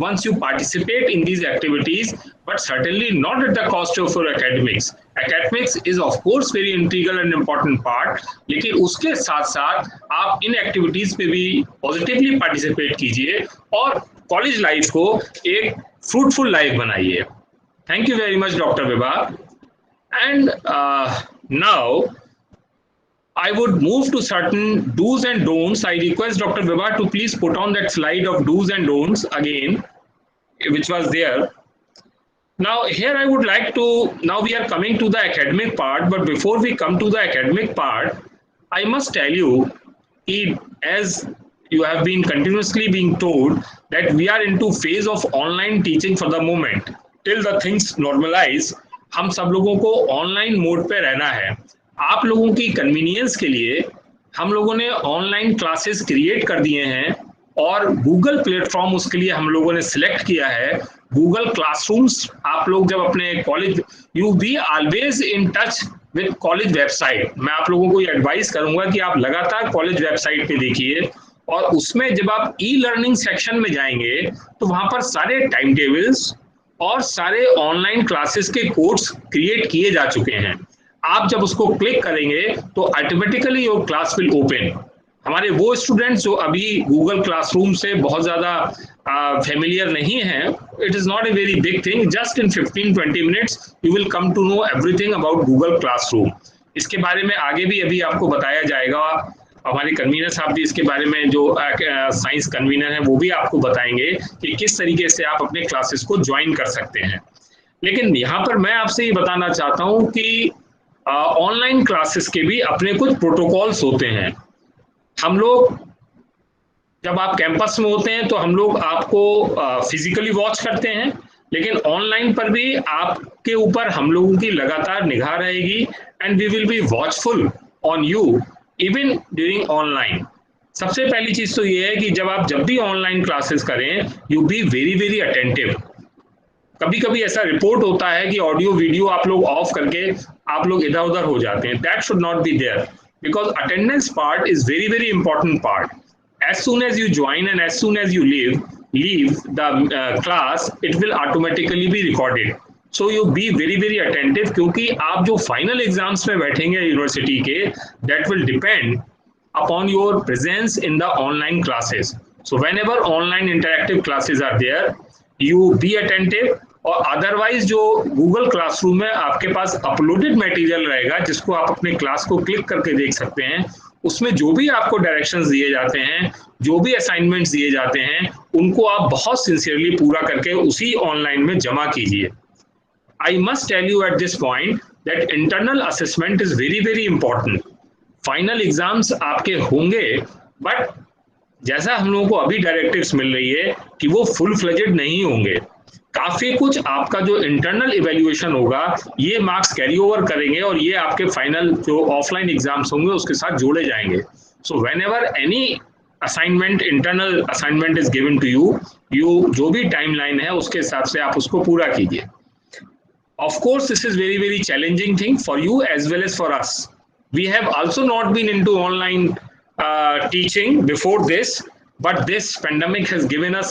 once you participate in these activities, but certainly not at the cost of your academics. Academics is of course very integral and important part, लेकिन उसके साथ साथ आप इन activities पे भी positively participate कीजिए और college life को एक फ्रूटफुल लाइफ बनाइए। Thank you very much doctor Vibha. And now I would move to certain do's and don'ts. I request Dr. Vibha to please put on that slide of do's and don'ts again, which was there. Now here I would like to, now we are coming to the academic part, but before we come to the academic part, I must tell you, as you have been continuously being told, that we are into phase of online teaching for the moment. Till the things normalize, हम सब लोगों को online mode पे रहना है। आप लोगों की कन्वीनियंस के लिए हम लोगों ने ऑनलाइन क्लासेस क्रिएट कर दिए हैं और गूगल प्लेटफॉर्म उसके लिए हम लोगों ने सिलेक्ट किया है, गूगल क्लासरूम्स। आप लोग जब अपने college, you be always in touch with college website. मैं आप लोगों को ये एडवाइस करूंगा कि आप लगातार कॉलेज वेबसाइट पे देखिए और उसमें जब आप ई लर्निंग सेक्शन में जाएंगे तो वहां पर सारे टाइम टेबल्स और सारे ऑनलाइन क्लासेस के कोर्स क्रिएट किए जा चुके हैं। आप जब उसको क्लिक करेंगे तो automatically your class will open. हमारे वो स्टूडेंट्स जो अभी गूगल क्लासरूम से बहुत ज़्यादा फेमिलियर नहीं हैं, it is not a very big thing, just in 15-20 minutes you will come to know everything about Google classroom. इसके बारे में आगे भी अभी आपको बताया जाएगा, हमारे कन्वीनर साहब भी इसके बारे में, जो साइंस कन्वीनर हैं वो भी आपको बताएंगे कि किस तरीके से आप अपने क्लासेस को ज्वाइन कर सकते हैं। लेकिन यहाँ पर मैं आपसे ये बताना चाहता हूँ कि ऑनलाइन क्लासेस के भी अपने कुछ प्रोटोकॉल्स होते हैं। हम लोग जब आप कैंपस में होते हैं तो हम लोग आपको फिजिकली वॉच करते हैं, लेकिन ऑनलाइन पर भी आपके ऊपर हम लोगों की लगातार निगाह रहेगी, and we will be watchful on you even during online. सबसे पहली चीज तो ये है कि जब भी ऑनलाइन क्लासेस करें, you be very very attentive. कभी कभी ऐसा रिपोर्ट होता है कि ऑडियो वीडियो आप लोग ऑफ करके आप लोग इधर उधर हो जाते हैं। That should not be there, because attendance part is very very important part. As soon as you join and as soon as you leave the class, it will automatically be recorded. So you be very very attentive, क्योंकि आप जो final exams में बैठेंगे university के, that will depend upon your presence in the online classes. So whenever online interactive classes are there, you be attentive. और otherwise जो Google classroom में आपके पास अपलोडेड मटेरियल रहेगा, जिसको आप अपने क्लास को क्लिक करके देख सकते हैं, उसमें जो भी आपको डायरेक्शंस दिए जाते हैं, जो भी असाइनमेंट्स दिए जाते हैं, उनको आप बहुत सिंसियरली पूरा करके उसी ऑनलाइन में जमा कीजिए। I must tell you at this point that internal assessment is very very important. Final exams आपके होंगे, बट जैसा हम लोगों को अभी डायरेक्टिव्स मिल रही है कि वो फुल फ्लेजेड नहीं होंगे। काफी कुछ आपका जो इंटरनल इवैल्यूएशन होगा, ये मार्क्स कैरी ओवर करेंगे और ये आपके फाइनल जो ऑफलाइन एग्जाम्स होंगे उसके साथ जोड़े जाएंगे। So whenever any assignment, internal assignment is given to you जो भी टाइमलाइन है उसके हिसाब से आप उसको पूरा कीजिए। Of course this is very very challenging thing for you as well as for us. We have also not been into online teaching before this, but this pandemic has given us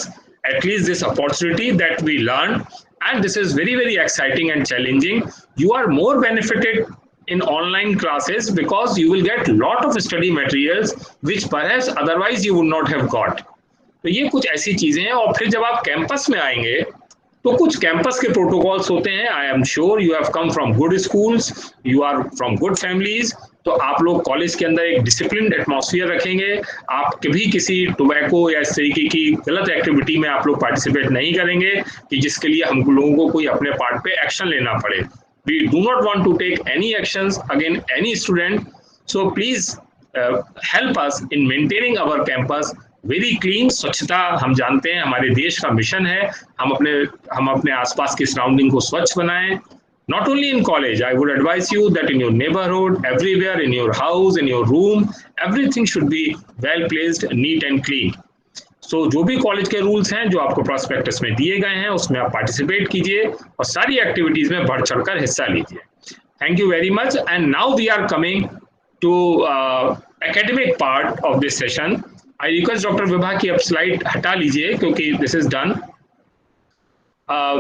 at least this opportunity that we learned, and this is very very exciting and challenging. You are more benefited in online classes because you will get lot of study materials which perhaps otherwise you would not have got. तो ये कुछ ऐसी चीजें हैं। और फिर जब आप कैंपस में आएंगे तो कुछ कैंपस के प्रोटोकॉल्स होते हैं। I am sure you have come from good schools, you are from good families, तो आप लोग कॉलेज के अंदर एक डिसिप्लिन एटमॉस्फेयर रखेंगे। आप कभी किसी टोबैको या इस तरीके की गलत एक्टिविटी में आप लोग पार्टिसिपेट नहीं करेंगे कि जिसके लिए हम लोगों को कोई अपने पार्ट पे एक्शन लेना पड़े। We do not want to take any actions again any student, so please help us in maintaining our campus very clean. स्वच्छता हम जानते हैं हमारे देश का मिशन है, हम अपने आसपास की सराउंडिंग को स्वच्छ बनाएं। Not only in college, I would advise you that in your neighborhood, everywhere, in your house, in your room, everything should be well placed, neat and clean. So जो भी कॉलेज के रूल्स हैं जो आपको prospectus में दिए गए हैं उसमें आप पार्टिसिपेट कीजिए और सारी एक्टिविटीज में बढ़ चढ़कर हिस्सा लीजिए। Thank you very much. And now we are coming to academic part of this session. I request doctor Vibha की आप स्लाइड हटा लीजिए क्योंकि this is done.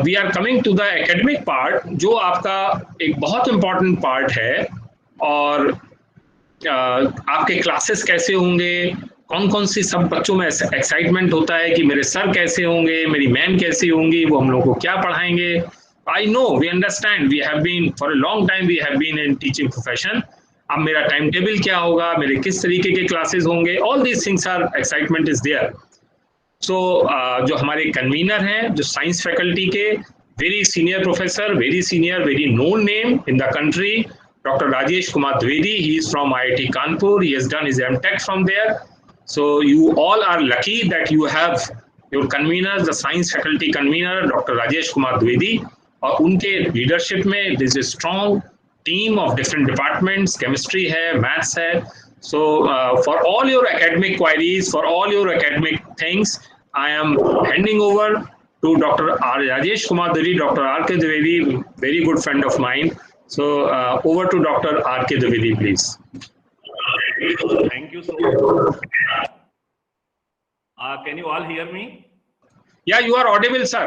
We are coming to the academic part, जो आपका एक बहुत इंपॉर्टेंट पार्ट है। और आपके क्लासेस कैसे होंगे, कौन कौन सी, सब बच्चों में एक्साइटमेंट होता है कि मेरे सर कैसे होंगे, मेरी मैम कैसी होंगी, वो हम लोग को क्या पढ़ाएंगे। I know, we understand, we have been for a long time, we have been in teaching profession. अब मेरा टाइम टेबल क्या होगा, मेरे किस तरीके के क्लासेस होंगे, all these things are excitement is there. So जो हमारे कन्वीनर हैं, जो साइंस फैकल्टी के very senior professor, very senior, very known name in the country, doctor Rajesh Kumar Dwivedi, he is from IIT Kanpur, he has done his MTech from there. So you all are lucky that you have your convener, the science faculty convener, Dr. Rajesh Kumar Dwivedi, और उनके leadership में there is a strong team of different departments, chemistry है, maths है. So for all your academic queries, for all your academic things, I am handing over to Dr. Rajesh Kumar Dwivedi, Dr. R.K. Dwivedi, very good friend of mine. So over to Dr. R.K. Dwivedi, please. Thank you so much. Can you all hear me? Yeah, you are audible, sir.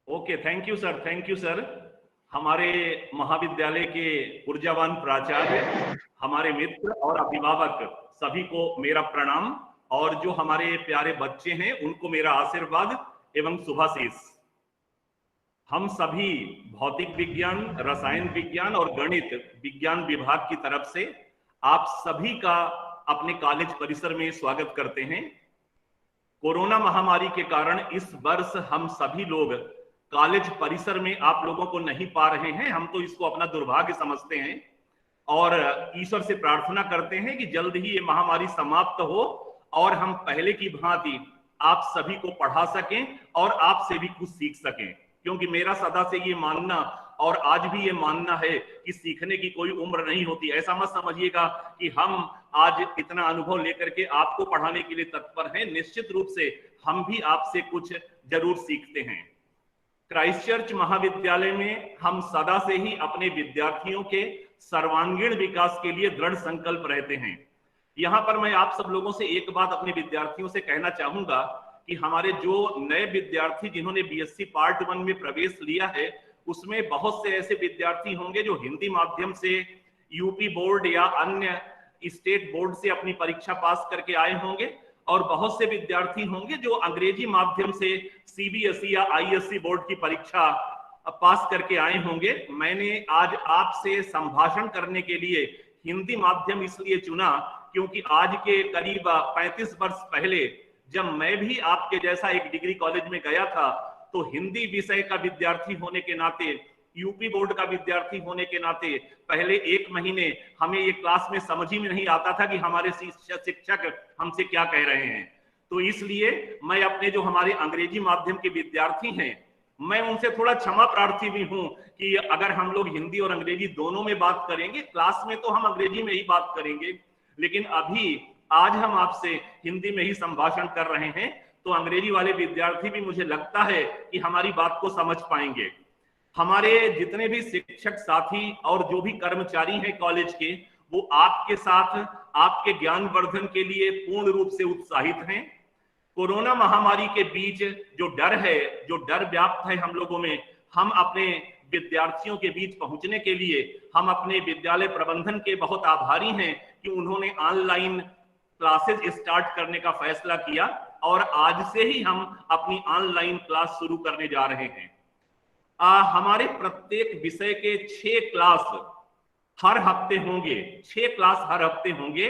Okay, thank you, sir. Thank you, sir. हमारे महाविद्यालय के ऊर्जावान प्राचार्य, हमारे मित्र और अभिभावक सभी को मेरा प्रणाम और जो हमारे प्यारे बच्चे हैं उनको मेरा आशीर्वाद एवं शुभाशीष। हम सभी भौतिक विज्ञान, रसायन विज्ञान और गणित विज्ञान विभाग की तरफ से आप सभी का अपने कॉलेज परिसर में स्वागत करते हैं। कोरोना महामारी के कारण इस वर्ष हम सभी लोग कॉलेज परिसर में आप लोगों को नहीं पा रहे हैं। हम तो इसको अपना दुर्भाग्य समझते हैं और ईश्वर से प्रार्थना करते हैं कि जल्द ही ये महामारी समाप्त हो और हम पहले की भांति आप सभी को पढ़ा सकें और आपसे भी कुछ सीख सकें, क्योंकि मेरा सदा से ये मानना और आज भी ये मानना है कि सीखने की कोई उम्र नहीं होती। ऐसा मत समझिएगा कि हम आज इतना अनुभव लेकर के आपको पढ़ाने के लिए तत्पर हैं। निश्चित रूप से हम भी आपसे कुछ जरूर सीखते हैं। क्राइस्टचर्च महाविद्यालय में हम सदा से ही अपने विद्यार्थियों के सर्वांगीण विकास के लिए दृढ़ संकल्प रहते हैं। यहाँ पर मैं आप सब लोगों से एक बात अपने विद्यार्थियों से कहना चाहूंगा कि हमारे जो नए विद्यार्थी जिन्होंने बीएससी पार्ट 1 में प्रवेश लिया है, उसमें बहुत से ऐसे विद्यार्थी होंगे जो हिंदी माध्यम से यूपी बोर्ड या अन्य स्टेट बोर्ड से अपनी परीक्षा पास करके आए होंगे और बहुत से विद्यार्थी होंगे जो अंग्रेजी माध्यम से सीबीएसई या आईएससी बोर्ड की परीक्षा पास करके आए होंगे। मैंने आज आपसे संभाषण करने के लिए हिंदी माध्यम इसलिए चुना क्योंकि आज के करीब 35 वर्ष पहले जब मैं भी आपके जैसा एक डिग्री कॉलेज में गया था तो हिंदी विषय का विद्यार्थी होने के नाते, यूपी बोर्ड का विद्यार्थी होने के नाते पहले 1 महीने हमें ये क्लास में समझ ही में नहीं आता था कि हमारे शिक्षक हमसे क्या कह रहे हैं। तो इसलिए मैं अपने जो हमारे अंग्रेजी माध्यम के विद्यार्थी हैं, मैं उनसे थोड़ा क्षमा प्रार्थी भी हूं कि अगर हम लोग हिंदी और अंग्रेजी दोनों में बात करेंगे, क्लास में तो हम अंग्रेजी में ही बात करेंगे, लेकिन अभी आज हम आपसे हिंदी में ही संभाषण कर रहे हैं तो अंग्रेजी वाले विद्यार्थी भी मुझे लगता है कि हमारी बात को समझ पाएंगे। हमारे जितने भी शिक्षक साथी और जो भी कर्मचारी हैं कॉलेज के, वो आपके साथ आपके ज्ञान वर्धन के लिए पूर्ण रूप से उत्साहित हैं। कोरोना महामारी के बीच जो डर है, जो डर व्याप्त है हम लोगों में, हम अपने विद्यार्थियों के बीच पहुंचने के लिए हम अपने विद्यालय प्रबंधन के बहुत आभारी हैं कि उन्होंने ऑनलाइन क्लासेस स्टार्ट करने का फैसला किया और आज से ही हम अपनी ऑनलाइन क्लास शुरू करने जा रहे हैं। हमारे प्रत्येक विषय के 6 क्लास हर हफ्ते होंगे, 6 क्लास हर हफ्ते होंगे।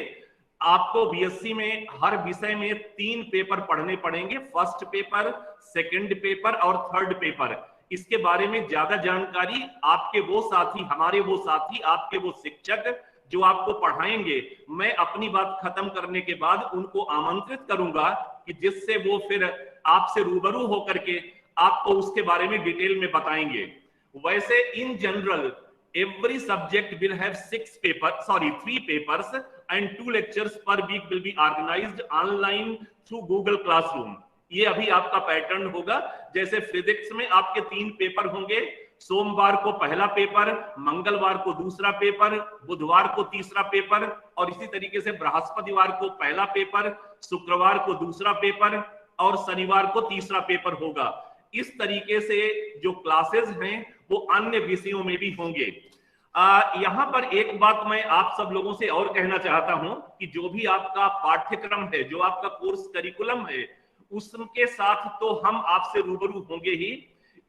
आपको बीएससी में हर विषय में 3 पेपर पढ़ने पड़ेंगे, फर्स्ट पेपर, सेकंड पेपर और थर्ड पेपर। इसके बारे में ज्यादा जानकारी आपके वो साथी, हमारे वो साथी, आपके वो शिक्षक जो आपको पढ़ाएंगे, मैं अपनी बात खत्म करने के बाद उनको आमंत्रित करूंगा कि जिससे वो फिर आपसे रूबरू होकर के आपको उसके बारे में डिटेल में बताएंगे। वैसे in general every subject will have 3 papers and 2 lectures per week will be organized online through Google Classroom। ये अभी आपका पैटर्न होगा। जैसे फिजिक्स में आपके 3 पेपर होंगे, सोमवार को पहला पेपर, मंगलवार को दूसरा पेपर, बुधवार को तीसरा पेपर और इसी तरीके से बृहस्पतिवार को पहला पेपर, शुक्रवार को दूसरा पेपर और शनिवार को तीसरा पेपर होगा। इस तरीके से जो क्लासेस हैं वो अन्य विषयों में भी होंगे। यहाँ पर एक बात मैं आप सब लोगों से और कहना चाहता हूं कि जो भी आपका पाठ्यक्रम है, जो आपका कोर्स करिकुलम है, उसके साथ तो हम आपसे रूबरू होंगे ही।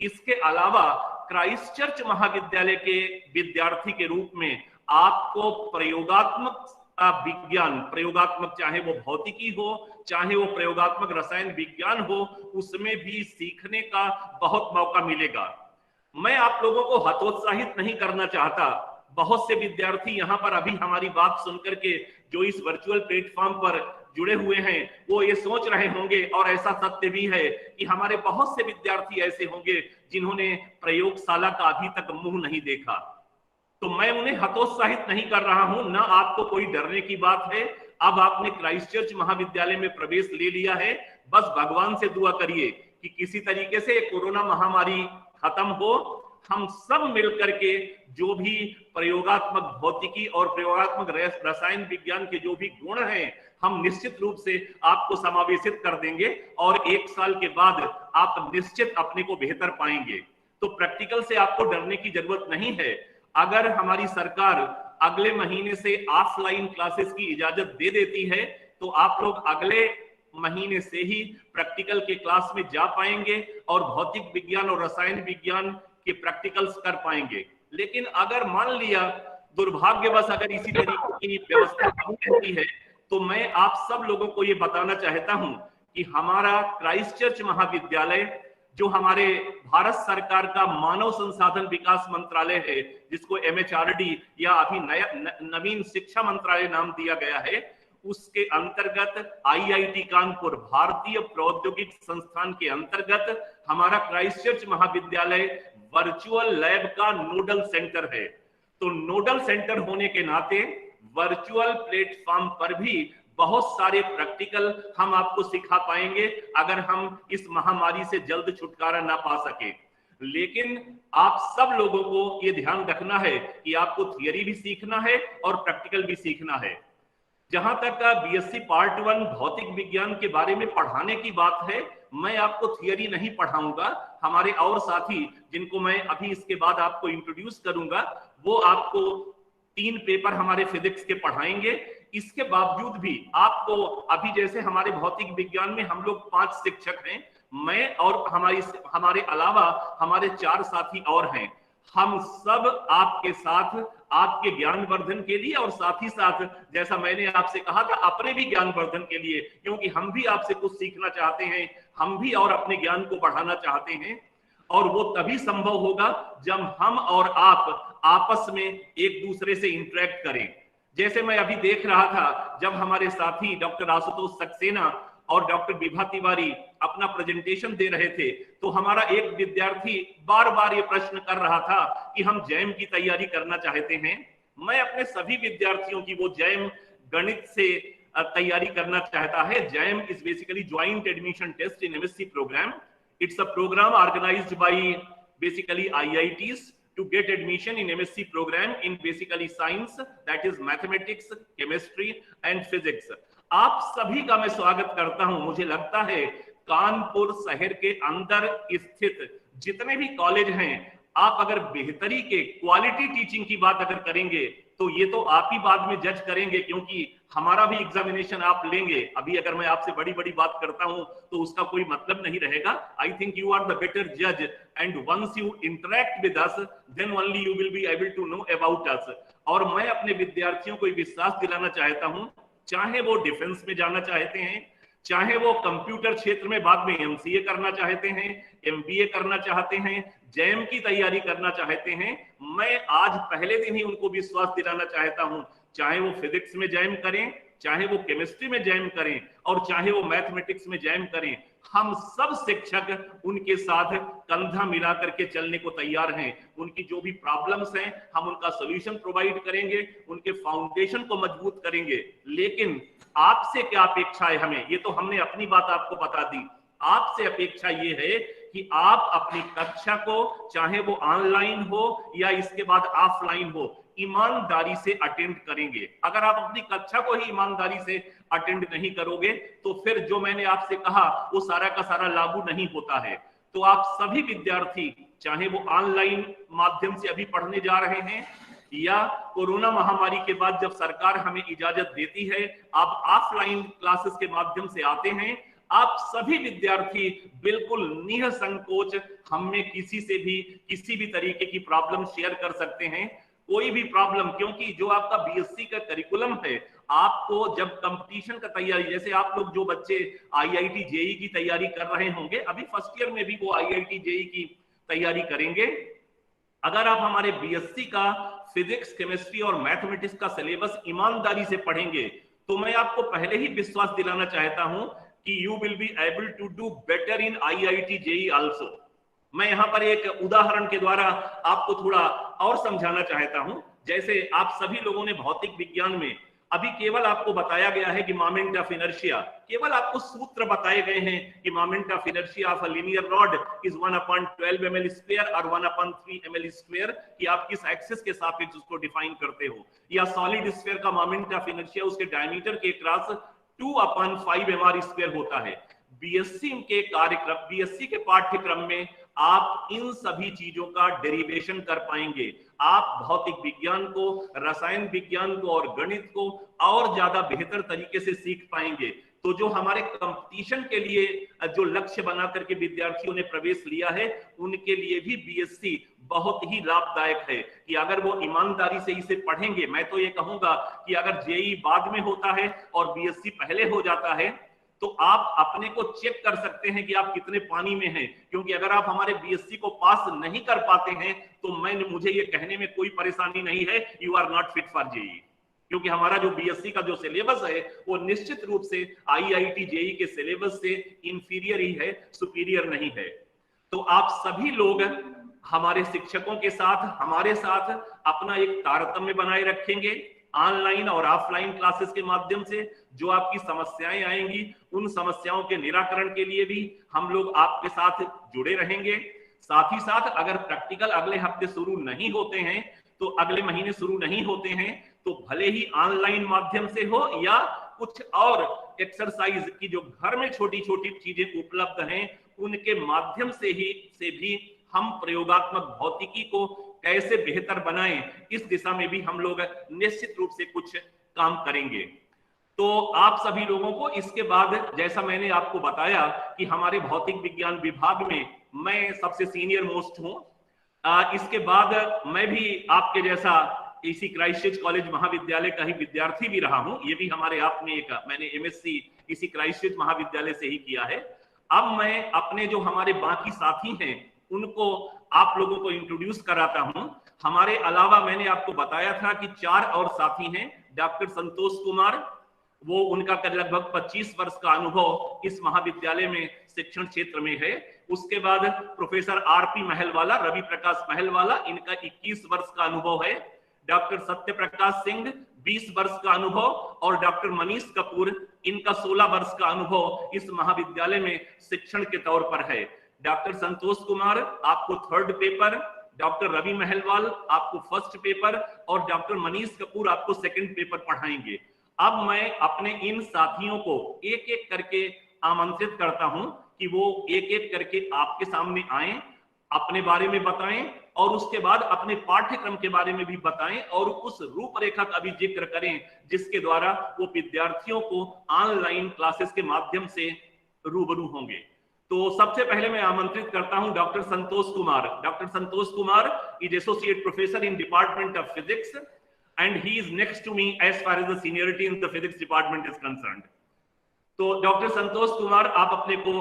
इसके अलावा क्राइस्टचर्च महाविद्यालय के विद्यार्थी के रूप में आपको प्रयोगात्मक विज्ञान, प्रयोगात्मक चाहे वो भौतिकी हो, चाहे वो प्रयोगात्मक रसायन विज्ञान हो, उसमें भी सीखने का बहुत मौका मिलेगा। मैं आप लोगों को हतोत्साहित नहीं करना चाहता। बहुत से विद्यार्थी यहाँ पर अभी हमारी बात सुनकर के जो इस वर्चुअल प्लेटफॉर्म पर जुड़े हुए हैं, वो ये सोच रहे होंगे और ऐसा सत्य भी है कि हमारे बहुत से विद्यार्थी ऐसे होंगे जिन्होंने प्रयोगशाला का अभी तक मुंह नहीं देखा। तो मैं उन्हें हतोत्साहित नहीं कर रहा हूं, ना आपको कोई डरने की बात है। अब आपने क्राइस्टचर्च महाविद्यालय में प्रवेश ले लिया है, बस भगवान से दुआ करिए कि किसी तरीके से कोरोना महामारी खत्म हो। हम सब मिलकर के जो भी प्रयोगात्मक भौतिकी और प्रयोगात्मक रसायन विज्ञान के जो भी गुण हैं, हम निश्चित रूप से आपको समावेशित कर देंगे और 1 साल के बाद आप निश्चित अपने को बेहतर पाएंगे। तो प्रैक्टिकल से आपको डरने की जरूरत नहीं है। अगर हमारी सरकार अगले महीने से ऑफलाइन क्लासेस की इजाजत दे देती है, तो आप लोग अगले महीने से ही प्रैक्टिकल के क्लास में जा पाएंगे और भौतिक विज्ञान और रसायन विज्ञान के प्रैक्टिकल्स कर पाएंगे। लेकिन अगर मान लिया दुर्भाग्यवश अगर इसी तरीके की व्यवस्था नहीं रहती है, तो मैं आप सब लोगों को ये बताना चाहता हूं कि हमारा क्राइस्ट चर्च महाविद्यालय, जो हमारे भारत सरकार का मानव संसाधन विकास मंत्रालय है, जिसको MHRD या अभी नया नवीन शिक्षा मंत्रालय नाम दिया गया है, उसके अंतर्गत IIT कानपुर भारतीय प्रौद्योगिक संस्थान के अंतर्गत हमारा क्राइस्ट चर्च महाविद्यालय वर्चुअल लैब का नोडल सेंटर है। तो नोडल सेंटर होने के नाते वर्चुअल प्लेटफॉर्म पर भी बहुत सारे प्रैक्टिकल हम आपको सिखा पाएंगे अगर हम इस महामारी से जल्द छुटकारा ना पा सके। लेकिन आप सब लोगों को ये ध्यान रखना है कि आपको थियरी भी सीखना है और प्रैक्टिकल भी सीखना है। जहां तक BSc पार्ट 1 भौतिक विज्ञान के बारे में पढ़ाने की बात है, मैं आपको थियरी नहीं पढ़ाऊंगा। हमारे और साथी जिनको मैं अभी इसके बाद आपको इंट्रोड्यूस करूंगा, वो आपको 3 पेपर हमारे फिजिक्स के पढ़ाएंगे। इसके बावजूद भी आपको अभी जैसे हमारे भौतिक विज्ञान में हम लोग 5 शिक्षक हैं, मैं और हमारे अलावा हमारे 4 साथी और हैं। हम सब आपके साथ आपके ज्ञानवर्धन के लिए और साथ ही साथ जैसा मैंने आपसे कहा था अपने भी ज्ञानवर्धन के लिए, क्योंकि हम भी आपसे कुछ सीखना चाहते हैं, हम भी और अपने ज्ञान को बढ़ाना चाहते हैं। और वो तभी संभव होगा जब हम और आप आपस में एक दूसरे से इंटरेक्ट करें। जैसे मैं अभी देख रहा था जब हमारे साथी डॉक्टर आशुतोष सक्सेना और डॉक्टर विभा तिवारी अपना प्रेजेंटेशन दे रहे थे, तो हमारा एक विद्यार्थी बार बार ये प्रश्न कर रहा था कि हम जैम की तैयारी करना चाहते हैं। मैं अपने सभी विद्यार्थियों की वो जैम गणित से तैयारी करना चाहता है। JAM is basically joint admission test in MSc program. It's a program organized by basically IITs to get admission in MSc program in basically science, that is mathematics, chemistry and physics. आप सभी का मैं स्वागत करता हूं। मुझे लगता है कानपुर शहर के अंदर स्थित जितने भी कॉलेज हैं, आप अगर बेहतरी के क्वालिटी टीचिंग की बात अगर करेंगे तो ये तो आप ही बाद में जज करेंगे, क्योंकि हमारा भी एग्जामिनेशन आप लेंगे। अभी अगर मैं आपसे बड़ी बड़ी बात करता हूं तो उसका कोई मतलब नहीं रहेगा। I think you are the better जज and once you interact with us then only you will be able to know about us. और मैं अपने विद्यार्थियों को विश्वास दिलाना चाहता हूं, चाहे वो डिफेंस में जाना चाहते हैं, चाहे वो कंप्यूटर क्षेत्र में बाद में MCA करना चाहते हैं, MBA करना चाहते हैं, जैम की तैयारी करना चाहते हैं, मैं आज पहले दिन ही उनको विश्वास दिलाना चाहता हूं, चाहे वो फिजिक्स में जैम करें, चाहे वो केमिस्ट्री में जैम करें और चाहे वो मैथमेटिक्स में जैम करें, हम सब शिक्षक उनके साथ कंधा मिला करके चलने को तैयार हैं। उनकी जो भी प्रॉब्लम्स हैं हम उनका सॉल्यूशन प्रोवाइड करेंगे, उनके फाउंडेशन को मजबूत करेंगे। लेकिन आपसे क्या अपेक्षा है हमें, ये तो हमने अपनी बात आपको बता दी। आपसे अपेक्षा ये है कि आप अपनी कक्षा को चाहे वो ऑनलाइन हो या इसके बाद ऑफलाइन हो, ईमानदारी से अटेंड करेंगे। अगर आप अपनी कक्षा को ही ईमानदारी से अटेंड नहीं करोगे तो फिर जो मैंने आपसे कहा वो सारा का सारा लागू नहीं होता है। तो आप सभी विद्यार्थी, चाहे वो ऑनलाइन माध्यम से अभी पढ़ने जा रहे हैं या कोरोना महामारी के बाद जब सरकार हमें इजाजत देती है आप ऑफलाइन क्लासेस के माध्यम से आते हैं, आप सभी विद्यार्थी बिल्कुल निसंकोच हम में किसी से भी किसी भी तरीके की प्रॉब्लम शेयर कर सकते हैं। कोई भी प्रॉब्लम, क्योंकि जो आपका BSc का करिकुलम है, आपको जब कंपटीशन का तैयारी, जैसे आप लोग जो बच्चे IIT JEE की तैयारी कर रहे होंगे, अभी फर्स्ट ईयर में भी वो IIT JEE की तैयारी करेंगे। अगर आप हमारे BSc का फिजिक्स, केमिस्ट्री और मैथमेटिक्स का सिलेबस ईमानदारी से पढ़ेंगे तो मैं आपको पहले ही विश्वास दिलाना चाहता हूं कि you will be able to do better in IIT JEE also. मैं यहाँ पर एक उदाहरण के द्वारा आपको थोड़ा और समझाना चाहता हूं। जैसे आप सभी लोगों ने भौतिक विज्ञान में अभी केवल आपको बताया गया है कि मोमेंट ऑफ इनर्शिया, केवल आपको सूत्र बताए गए हैं कि moment of inertia of a linear rod is 1/12 ml square और 1/3 ml स्क्वायर, कि आप किस एक्सिस के सापेक्ष उसको डिफाइन करते हो। या सॉलिड स्फीयर का मोमेंट ऑफ इनर्शिया उसके डायमीटर के क्रॉस 2/5 mr स्क्वायर होता है। BSc के कार्यक्रम, BSc के पाठ्यक्रम में आप इन सभी चीजों का डेरिवेशन कर पाएंगे। आप भौतिक विज्ञान को, रसायन विज्ञान को और गणित को और ज्यादा बेहतर तरीके से सीख पाएंगे। तो जो हमारे कंपटीशन के लिए जो लक्ष्य बना करके विद्यार्थियों ने प्रवेश लिया है, उनके लिए भी बीएससी बहुत ही लाभदायक है कि अगर वो ईमानदारी से इसे पढ़ेंगे। मैं तो ये कहूंगा कि अगर जेईई बाद में होता है और बीएससी पहले हो जाता है, तो आप अपने को चेक कर सकते हैं कि आप कितने पानी में हैं, क्योंकि अगर आप हमारे बीएससी को पास नहीं कर पाते हैं तो मुझे ये कहने में कोई परेशानी नहीं है, you are not fit for JEE. क्योंकि हमारा जो बीएससी का जो सिलेबस है वो निश्चित रूप से आईआईटी जेईई के सिलेबस से इंफीरियर ही है, सुपीरियर नहीं है। तो आप सभी लोग हमारे शिक्षकों के साथ, हमारे साथ अपना एक तारतम्य बनाए रखेंगे। ऑनलाइन और ऑफलाइन क्लासेस के माध्यम से जो आपकी समस्याएं आएंगी, उन समस्याओं के निराकरण के लिए भी हम लोग आपके साथ जुड़े रहेंगे। साथ ही साथ अगर प्रैक्टिकल अगले हफ्ते शुरू नहीं होते हैं, तो अगले महीने शुरू नहीं होते हैं, तो भले ही ऑनलाइन माध्यम से हो या कुछ और एक्सरसाइज की जो घर में छोटी छोटी चीजें उपलब्ध हैं, उनके माध्यम से भी हम प्रयोगात्मक भौतिकी को कैसे बेहतर बनाएं, इस दिशा में भी हम लोग निश्चित रूप से कुछ काम करेंगे। तो आप सभी लोगों को इसके बाद, जैसा मैंने आपको बताया कि हमारे भौतिक विज्ञान विभाग में मैं सबसे सीनियर मोस्ट हूं, इसके बाद मैं भी आपके जैसा इसी क्राइस्टचर्च कॉलेज महाविद्यालय का ही विद्यार्थी भी रहा हूं। ये भी हमारे आप में एक, मैंने एमएससी इसी क्राइस्टचर्च महाविद्यालय से ही किया है। अब मैं अपने जो हमारे बाकी साथी हैं उनको आप लोगों को इंट्रोड्यूस कराता हूं। हमारे अलावा मैंने आपको बताया था कि 4 और साथी हैं। डॉक्टर संतोष कुमार, वो उनका लगभग 25 वर्ष का अनुभव इस महाविद्यालय में शिक्षण क्षेत्र में है। उसके बाद प्रोफेसर आरपी महलवाला, रवि प्रकाश महलवाला, इनका 21 वर्ष का अनुभव है। डॉक्टर सत्य प्रकाश सिंह 20 वर्ष का अनुभव, और डॉक्टर मनीष कपूर, इनका 16 वर्ष का अनुभव इस महाविद्यालय में शिक्षण के तौर पर है। डॉक्टर संतोष कुमार आपको 3rd पेपर, डॉक्टर रवि महलवाल आपको 1st पेपर और डॉक्टर मनीष कपूर आपको 2nd पेपर पढ़ाएंगे। अब मैं अपने इन साथियों को एक एक करके आमंत्रित करता हूं कि वो एक एक करके आपके सामने आएं, अपने बारे में बताएं और उसके बाद अपने पाठ्यक्रम के बारे में भी बताएं और उस रूपरेखा का भी जिक्र करें जिसके द्वारा वो विद्यार्थियों को ऑनलाइन क्लासेस के माध्यम से रूबरू होंगे। तो सबसे पहले मैं आमंत्रित करता हूं doctor Santosh Kumar. Doctor Santosh Kumar is associate professor in department of physics and he is next to me as far as the seniority in the physics department is concerned. तो डॉक्टर संतोष कुमार, आप अपने को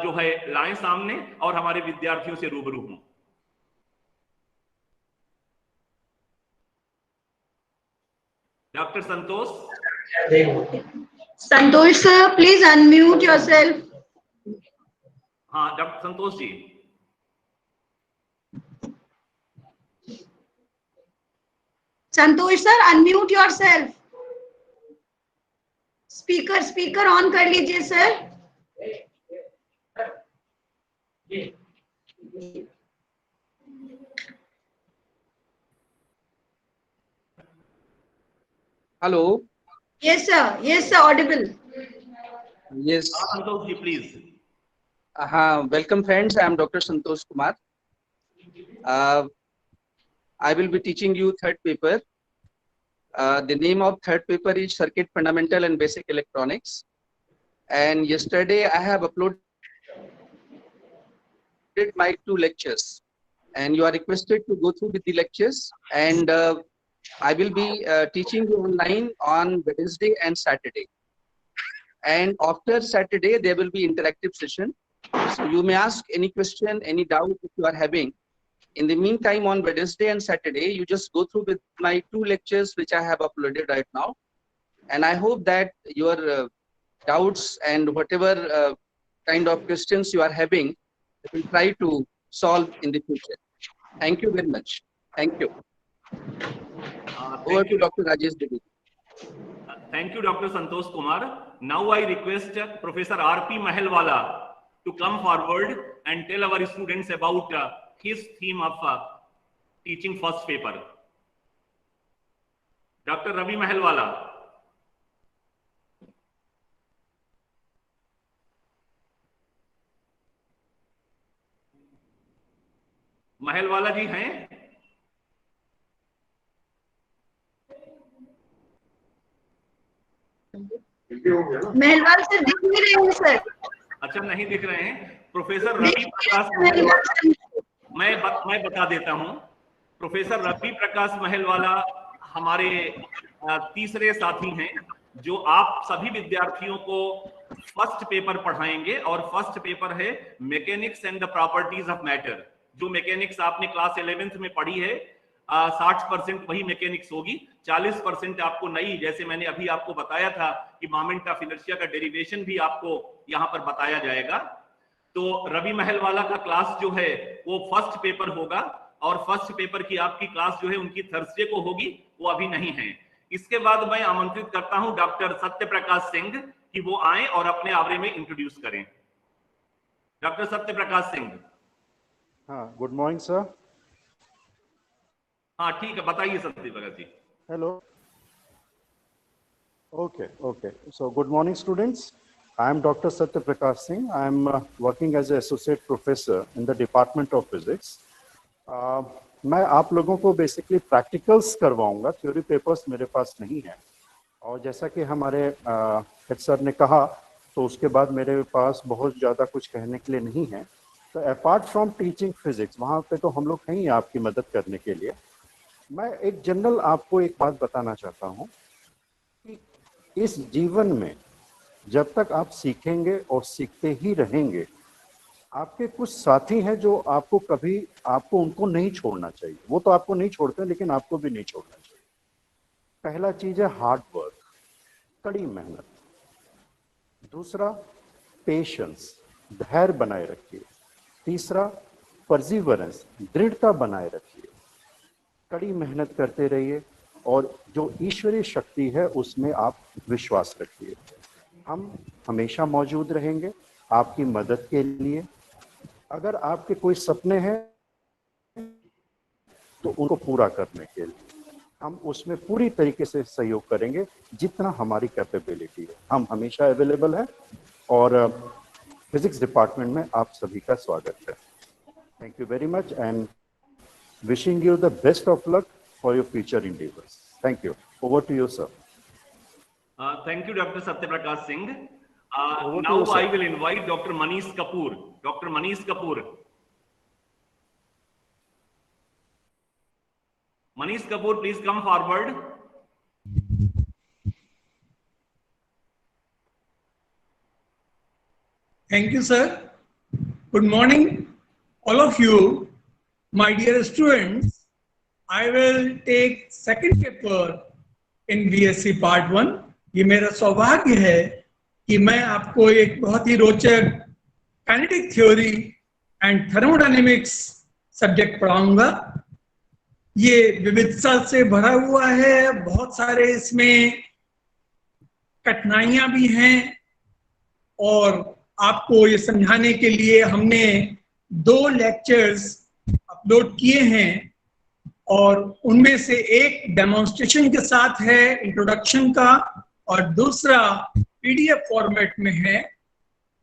जो है लाएं सामने और हमारे विद्यार्थियों से रूबरू हों। Doctor Santosh. Santosh sir, please unmute yourself. हाँ doctor Santosh ji. Santosh sir, unmute yourself. Speaker on कर लीजिए sir. Hello. Yes sir, audible. Yes Santosh ji please. हाँ, welcome friends, I am doctor Santosh Kumar. I will be teaching you 3rd paper. The name of 3rd paper is Circuit Fundamental and Basic Electronics. And yesterday I have uploaded my 2 lectures, and you are requested to go through with the lectures. And I will be teaching you online on Wednesday and Saturday. And after Saturday there will be interactive session. So you may ask any question, any doubt if you are having. In the meantime, on Wednesday and Saturday, you just go through with my 2 lectures which I have uploaded right now. And I hope that your doubts and whatever kind of questions you are having, we will try to solve in the future. Thank you very much. Thank you. Over to Dr. Rajesh Devi. Thank you, Dr. Santosh Kumar. Now I request Professor R.P. Mahelwala to come forward and tell our students about his theme of teaching 1st paper. Dr. Ravi Mahelwala. महलवाला जी हैं? महलवाल sir दिख नहीं रहे हैं sir. अच्छा, नहीं दिख रहे हैं। प्रोफेसर रवि प्रकाश महलवाला, मैं बता देता हूं। प्रोफेसर रवि प्रकाश महलवाला हमारे तीसरे साथी हैं जो आप सभी विद्यार्थियों को फर्स्ट पेपर पढ़ाएंगे, और फर्स्ट पेपर है mechanics and the properties of matter. जो मैकेनिक्स आपने क्लास 11th में पढ़ी है, 60% वही मैकेनिक्स होगी, 40% आपको नई, जैसे मैंने अभी आपको बताया था कि मोमेंट ऑफ इनर्शिया का डेरिवेशन भी आपको यहाँ पर बताया जाएगा। तो रवि महलवाला का क्लास जो है वो फर्स्ट पेपर होगा, और फर्स्ट पेपर की आपकी क्लास जो है उनकी थर्सडे को होगी, वो अभी नहीं है। इसके बाद मैं आमंत्रित करता हूं डॉक्टर सत्य प्रकाश सिंह कि वो आए और अपने बारे में इंट्रोड्यूस करें। डॉक्टर सत्य प्रकाश सिंह। हाँ, गुड मॉर्निंग सर। हाँ ठीक है, बताइए Satya Prakash ji. Hello. Okay. So good morning, students. I am Dr. Satya Prakash Singh. I am working as an associate professor in the Department of Physics. मैं आप लोगों को बेसिकली प्रैक्टिकल्स करवाऊंगा, थ्योरी पेपर्स मेरे पास नहीं है। और जैसा कि हमारे हेड सर ने कहा, तो उसके बाद मेरे पास बहुत ज़्यादा कुछ कहने के लिए नहीं है। तो अपार्ट फ्रॉम टीचिंग फिजिक्स, वहाँ पे तो हम लोग हैं ही आपकी मदद करने के लिए। मैं एक जनरल आपको एक बात बताना चाहता हूँ कि इस जीवन में जब तक आप सीखेंगे और सीखते ही रहेंगे, आपके कुछ साथी हैं जो आपको उनको नहीं छोड़ना चाहिए। वो तो आपको नहीं छोड़ते, लेकिन आपको भी नहीं छोड़ना चाहिए। पहला चीज है हार्ड वर्क, कड़ी मेहनत। दूसरा पेशेंस, धैर्य बनाए रखिए। तीसरा परसिवरेंस, दृढ़ता बनाए रखिए। कड़ी मेहनत करते रहिए, और जो ईश्वरीय शक्ति है उसमें आप विश्वास रखिए। हम हमेशा मौजूद रहेंगे आपकी मदद के लिए। अगर आपके कोई सपने हैं तो उनको पूरा करने के लिए हम उसमें पूरी तरीके से सहयोग करेंगे, जितना हमारी कैपेबिलिटी है। हम हमेशा अवेलेबल हैं, और फिजिक्स डिपार्टमेंट में आप सभी का स्वागत है। Thank you very much and wishing you the best of luck for your future endeavors. Thank you. Over to you, sir. Thank you, Dr. Satya Prakash Singh. Over to Now you, sir. I will invite Dr. Manish Kapoor. Dr. Manish Kapoor. Manish Kapoor, please come forward. Thank you, sir. Good morning, all of you. My dear students, I will take second paper in BSc Part 1. ये मेरा सौभाग्य है कि मैं आपको एक बहुत ही रोचक kinetic theory and thermodynamics subject पढ़ाऊंगा। ये विविधता से भरा हुआ है, बहुत सारे इसमें कठिनाइयां भी हैं, और आपको ये समझाने के लिए हमने 2 लेक्चर्स अपलोड किए हैं, और उनमें से एक डेमोन्स्ट्रेशन के साथ है इंट्रोडक्शन का, और दूसरा पीडीएफ फॉर्मेट में है।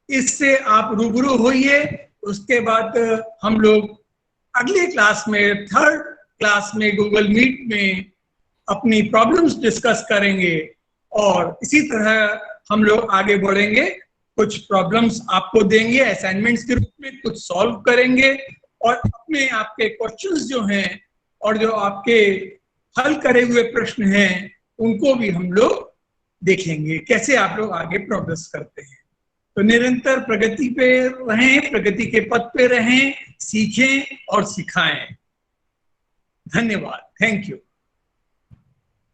इससे आप रूबरू होइए। उसके बाद हम लोग अगले क्लास में, थर्ड क्लास में, गूगल मीट में अपनी प्रॉब्लम्स डिस्कस करेंगे, और इसी तरह हम लोग आगे बढ़ेंगे। कुछ प्रॉब्लम्स आपको देंगे असाइनमेंट्स के रूप में, कुछ सॉल्व करेंगे, और अपने आपके क्वेश्चंस जो हैं और जो आपके हल करे हुए प्रश्न हैं उनको भी हम लोग देखेंगे, कैसे आप लोग आगे प्रोग्रेस करते हैं। तो निरंतर प्रगति पे रहें, प्रगति के पथ पे रहें, सीखें और सिखाएं। धन्यवाद। Thank you.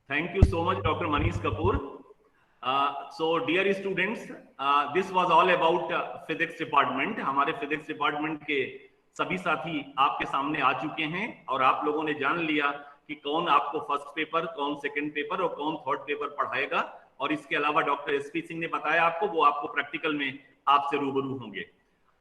Thank you so much, Dr. Manish Kapoor. So dear students, this was all about physics department. हमारे physics department के सभी साथी आपके सामने आ चुके हैं, और आप लोगों ने जान लिया कि कौन आपको फर्स्ट पेपर, कौन सेकंड पेपर और कौन थर्ड पेपर पढ़ाएगा। और इसके अलावा डॉक्टर एसपी सिंह ने बताया आपको, वो आपको प्रैक्टिकल में आपसे रूबरू होंगे।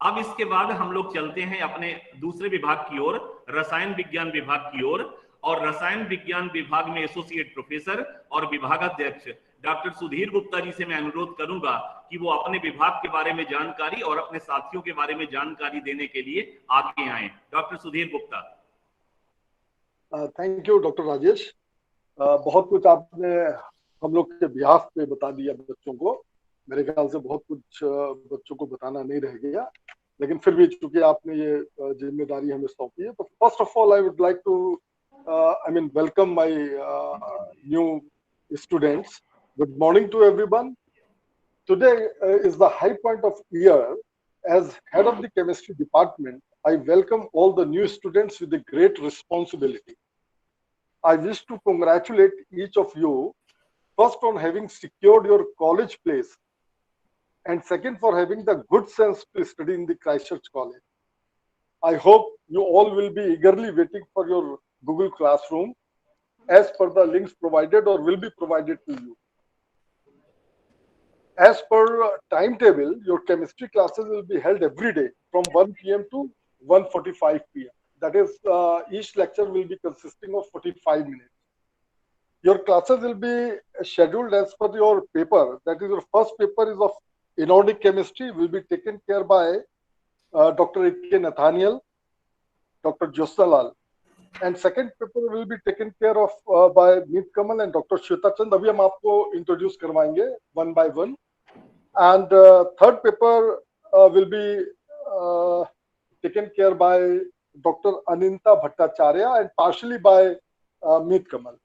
अब इसके बाद हम लोग चलते हैं अपने दूसरे विभाग की ओर, रसायन विज्ञान विभाग की ओर। और रसायन विज्ञान विभाग में एसोसिएट प्रोफेसर और विभागाध्यक्ष डॉक्टर सुधीर गुप्ता जी से मैं अनुरोध करूंगा कि वो अपने विभाग के बारे में जानकारी और अपने साथियों के बारे में जानकारी देने के लिए आगे आए। Doctor Sudhir Gupta. Thank you doctor Rajesh. बहुत कुछ आपने हम लोग के बिहाफ पे बता दिया बच्चों को। मेरे ख्याल से बहुत कुछ बच्चों को बताना नहीं रह गया, लेकिन फिर भी चूंकि आपने ये जिम्मेदारी हमें सौंपी है, तो first of all I would like to welcome my new students. Good morning to everyone. Today is the high point of year. As head of the chemistry department, I welcome all the new students with a great responsibility. I wish to congratulate each of you, first on having secured your college place, and second for having the good sense to study in the Christchurch College. I hope you all will be eagerly waiting for your Google Classroom as per the links provided or will be provided to you. As per timetable, your chemistry classes will be held every day from 1 p.m. to 1:45 p.m. That is, each lecture will be consisting of 45 minutes. Your classes will be scheduled as per your paper. That is, your first paper is of inorganic chemistry, will be taken care by Dr. A.K. Nathaniel, Dr. Jyotsna, and second paper will be taken care of by Meet Kamal and Dr. Shweta Chand. अभी हम आपको introduce करवाएंगे one by one. And third paper will be taken care by Dr. Aninta Bhattacharya and partially by Meet Kamal.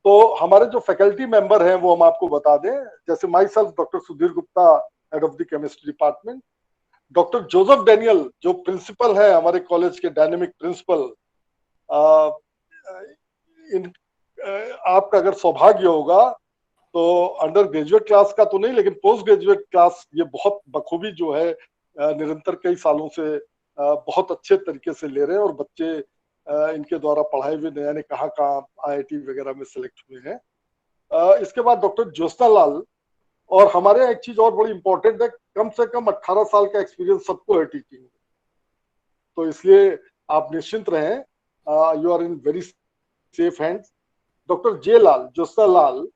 तो हमारे जो faculty member हैं वो हम आपको बता दें, जैसे my self doctor Sudhir Gupta, head of the chemistry department, doctor Joseph Daniel जो प्रिंसिपल है हमारे कॉलेज के, डायनेमिक प्रिंसिपल। आपका अगर सौभाग्य होगा तो अंडर ग्रेजुएट क्लास का तो नहीं, लेकिन पोस्ट ग्रेजुएट क्लास ये बहुत बखूबी जो है निरंतर कई सालों से बहुत अच्छे तरीके से ले रहे हैं, और बच्चे इनके द्वारा पढ़ाए हुए न जाने कहाँ IIT वगैरह में सिलेक्ट हुए हैं। इसके बाद डॉक्टर ज्योत्सना लाल, और हमारे एक चीज और बड़ी इंपॉर्टेंट है, कम से कम 18 साल का एक्सपीरियंस सबको है टीचिंग में, तो इसलिए आप निश्चिंत रहें, you are in very safe hands. Doctor J Lal, Jyotsna Lal,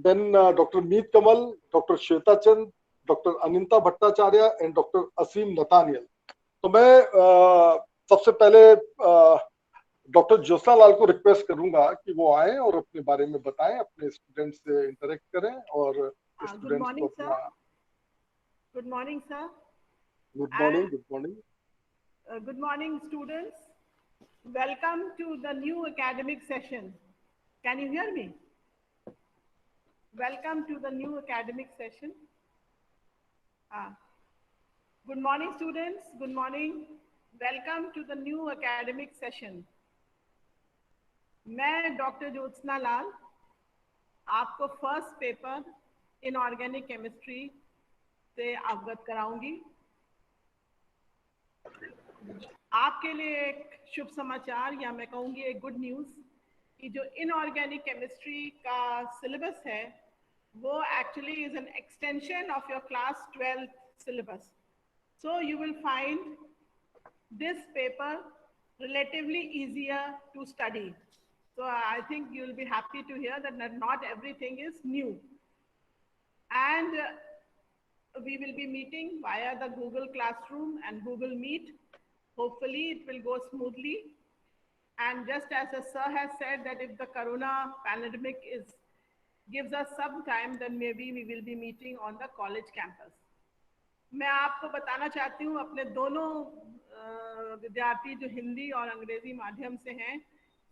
then doctor Meet Kamal, doctor Shweta Chand, doctor Aninta Bhattacharya and doctor Aseem Nathaniel. तो मैं सबसे पहले डॉक्टर ज्योत्सना लाल को रिक्वेस्ट करूंगा कि वो आए और अपने बारे में बताएं, अपने स्टूडेंट्स से इंटरेक्ट करें और स्टूडेंट्स को अपना। Good morning sir. Good morning. Good morning. Good morning students. Welcome to the new academic session. Can you hear me? Welcome to the new academic session. Good morning students. Good morning. Welcome to the new academic session. मैं doctor Jyotsna लाल आपको first paper inorganic chemistry से अवगत कराऊंगी। आपके लिए एक शुभ समाचार, या मैं कहूँगी एक गुड न्यूज़, कि जो इनऑर्गेनिक केमिस्ट्री का सिलेबस है वो actually is an extension of your class 12th syllabus. So you will find this paper relatively easier to study. So I think you will be happy to hear that not everything is new. And we will be meeting via the Google Classroom and Google Meet. Hopefully it will go smoothly. And just as the sir has said that if the corona pandemic gives us some time, then maybe we will be meeting on the college campus. मैं आपको बताना चाहती हूँ, अपने दोनों विद्यार्थी जो हिंदी और अंग्रेजी माध्यम से हैं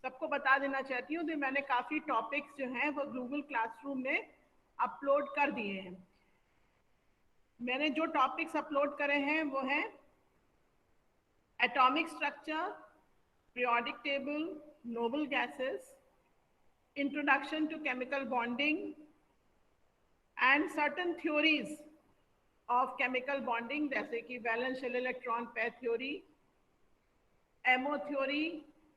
सबको बता देना चाहती हूँ कि मैंने काफ़ी टॉपिक्स जो हैं वो गूगल क्लासरूम में अपलोड कर दिए हैं। मैंने जो टॉपिक्स अपलोड करे हैं वो हैं atomic structure, periodic table, noble gases, introduction to chemical bonding and certain theories of chemical bonding, जैसे कि valence shell electron pair theory, MO theory,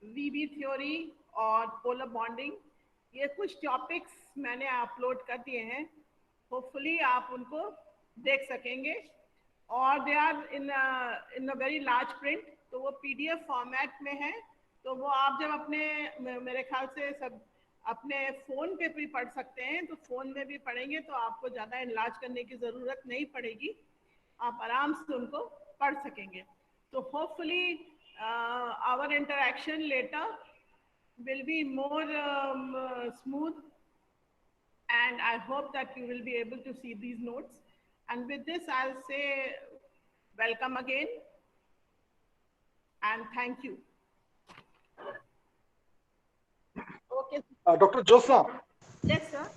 VB theory और पोलर बॉन्डिंग। ये कुछ टॉपिक्स मैंने अपलोड कर दिए हैं, होपफुली आप उनको देख सकेंगे। और they are in a very large print, तो वो PDF फॉर्मेट में है, तो वो आप जब अपने, मेरे ख्याल से सब अपने फोन पे भी पढ़ सकते हैं, तो फोन में भी पढ़ेंगे तो आपको ज्यादा इलाज करने की जरूरत नहीं पड़ेगी, आप आराम से उनको पढ़ सकेंगे. So hopefully our interaction later will be more smooth, and I hope that you will be able to see these notes. And with this, I'll say welcome again and thank you. Okay. Dr. Josna. Yes, sir.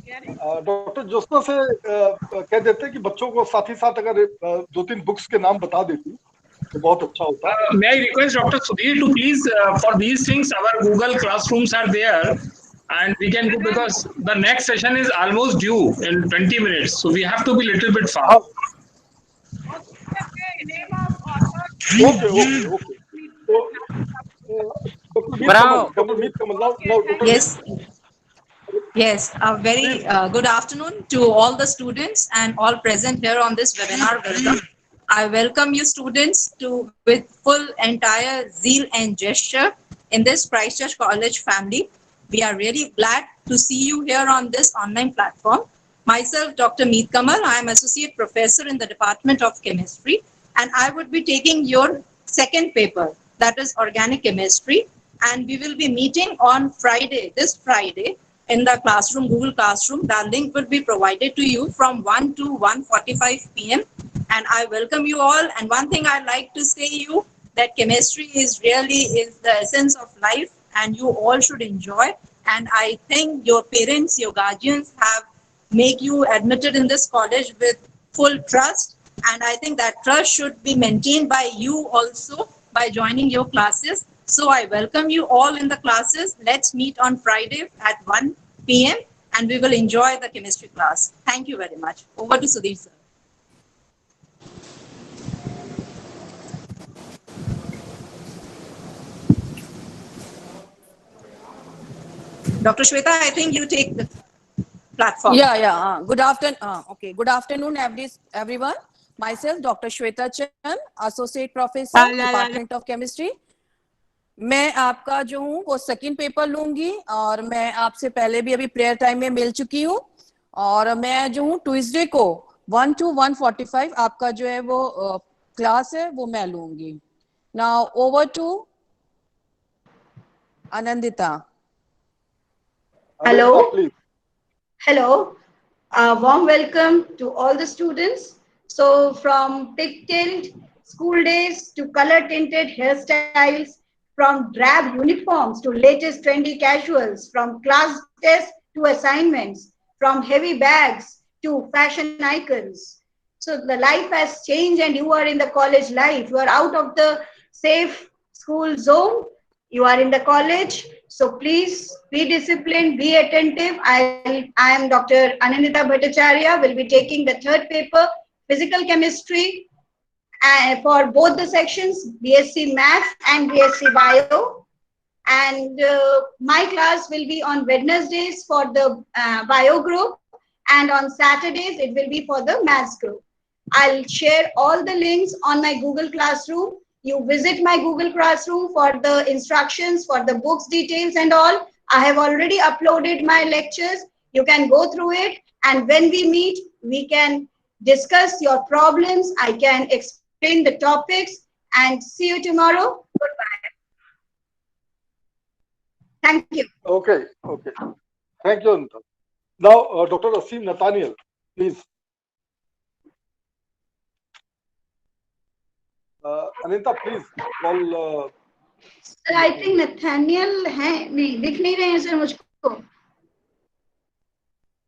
Doctor Josna से कह देते हैं कि बच्चों को साथ ही साथ अगर 2-3 बुक्स के नाम बता देती तो बहुत अच्छा होता. May I request Dr. Sudhir to please, for these things, our Google Classrooms are there, and we can go because the next session is almost due in 20 minutes, so we have to be a little bit fast. Okay. Yes. Yes, a very good afternoon to all the students and all present here on this webinar. Welcome. I welcome you students to with full entire zeal and gesture in this Christchurch College family. We are really glad to see you here on this online platform. Myself, Dr. Meet Kamal, I am Associate Professor in the Department of Chemistry, and I would be taking your second paper, that is Organic Chemistry, and we will be meeting on Friday, this Friday, in the classroom, Google Classroom. The link will be provided to you from 1 to 1:45 p.m. And I welcome you all. And one thing I'd like to say you that chemistry is the essence of life, and you all should enjoy. And I think your parents, your guardians have make you admitted in this college with full trust. And I think that trust should be maintained by you also by joining your classes. So I welcome you all in the classes. Let's meet on Friday at 1 p.m. and we will enjoy the chemistry class. Thank you very much. Over to Sudhir, sir. Dr. Shweta, I think you take the platform. Yeah. Good afternoon. Okay. Good afternoon, everyone. Myself, Dr. Shweta Chan, Associate Professor, Department of Chemistry. मैं आपका जो हूँ वो second paper लूंगी, और मैं आपसे पहले भी अभी प्रेयर टाइम में मिल चुकी हूँ, और मैं जो हूँ ट्यूसडे को 1 to 1:45 आपका जो है वो क्लास है वो मैं लूंगी. Now over to Anandita. Hello. Warm welcome to all the students. So from pigtailed school days to color tinted hairstyles, from drab uniforms to latest trendy casuals, from class tests to assignments, from heavy bags to fashion icons. So the life has changed and you are in the college life. You are out of the safe school zone. You are in the college. So please be disciplined, be attentive. I am Dr. Anandita Bhattacharya, will be taking the third paper, Physical Chemistry, for both the sections, BSc Math and BSc Bio. And my class will be on Wednesdays for the Bio group, and on Saturdays it will be for the Maths group. I'll share all the links on my Google Classroom. You visit my Google Classroom for the instructions, for the books details and all. I have already uploaded my lectures. You can go through it, and when we meet, we can discuss your problems. I can explain the topics, and see you tomorrow. Goodbye. Thank you. Okay. Thank you, Anita. Now, Dr. Asim Nathaniel, please. Anita, please call. Sir, I think Nathaniel है नहीं, दिख नहीं रहे हैं sir मुझको.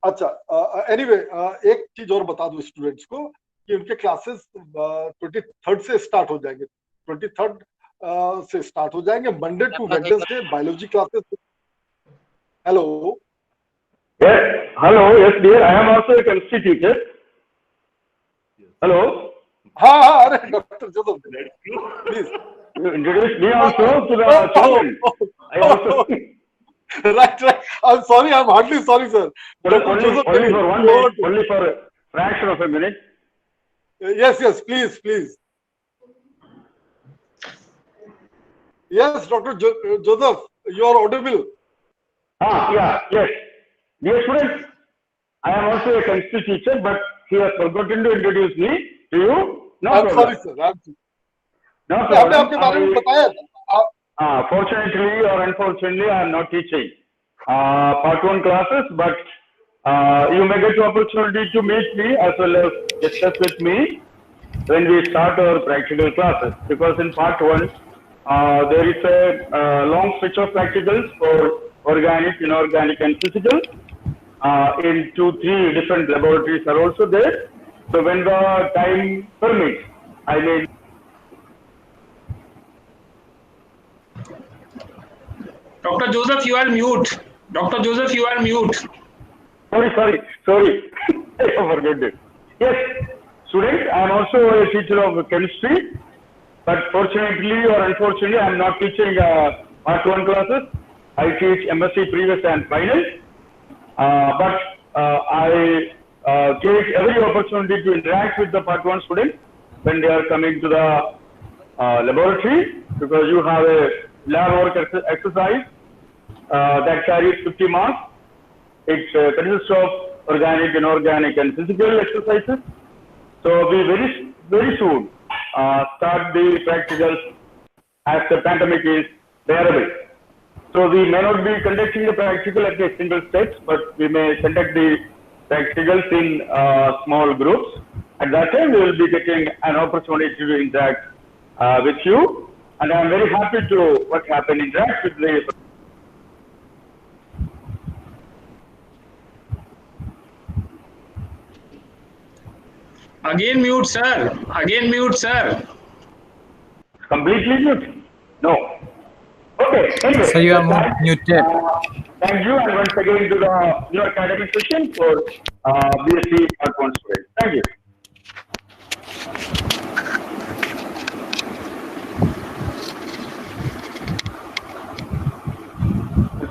अच्छा, anyway एक चीज और बता दो स्टूडेंट्स को कि उनके क्लासेस 23rd से स्टार्ट हो जाएंगे. 23rd से स्टार्ट हो जाएंगे. Monday to Wednesday biology classes. Hello. Yes, dear. I am also a chemistry teacher. Hello. हाँ, अरे doctor Joseph, please introduce me also to the children. I also. Right. I'm sorry. I'm hardly sorry, sir. Only for 1 minute. Only for a fraction of a minute. Yes. Please. Yes, Dr. Joseph, you are audible. Yes. Dear students, I am also a chemistry teacher, but he has forgotten to introduce me to you. No I'm problem. sorry, sir. I'm sorry. No हमने आपके बारे में बताया था. Fortunately or unfortunately, I am not teaching part 1 classes, but you may get the opportunity to meet me as well as discuss with me when we start our practical classes. Because in part 1, there is a long stretch of practicals for organic, inorganic, and physical. In 2-3 different laboratories are also there. So when the time permits, I may. Dr. Joseph, you are mute. Dr. Joseph, you are mute. Sorry. I forgot it. Yes, students, I am also a teacher of chemistry, but fortunately or unfortunately, I am not teaching part 1 classes. I teach MSc previous and final, but I take every opportunity to interact with the part 1 students when they are coming to the laboratory, because you have a lab work exercise that carries 50 marks. It consists of organic, inorganic, and physical exercises. So we very soon start the practicals as the pandemic is bearable. So we may not be conducting the practical at a single stage, but we may conduct the practicals in small groups. At that time, we will be getting an opportunity to interact with you, and I am very happy to interact with the. Again mute, sir. Again mute, sir. Completely mute? No. Okay. Anyway, So you are muted. thank you, and once again to the new academic session for BSc Part 1 students. Thank you.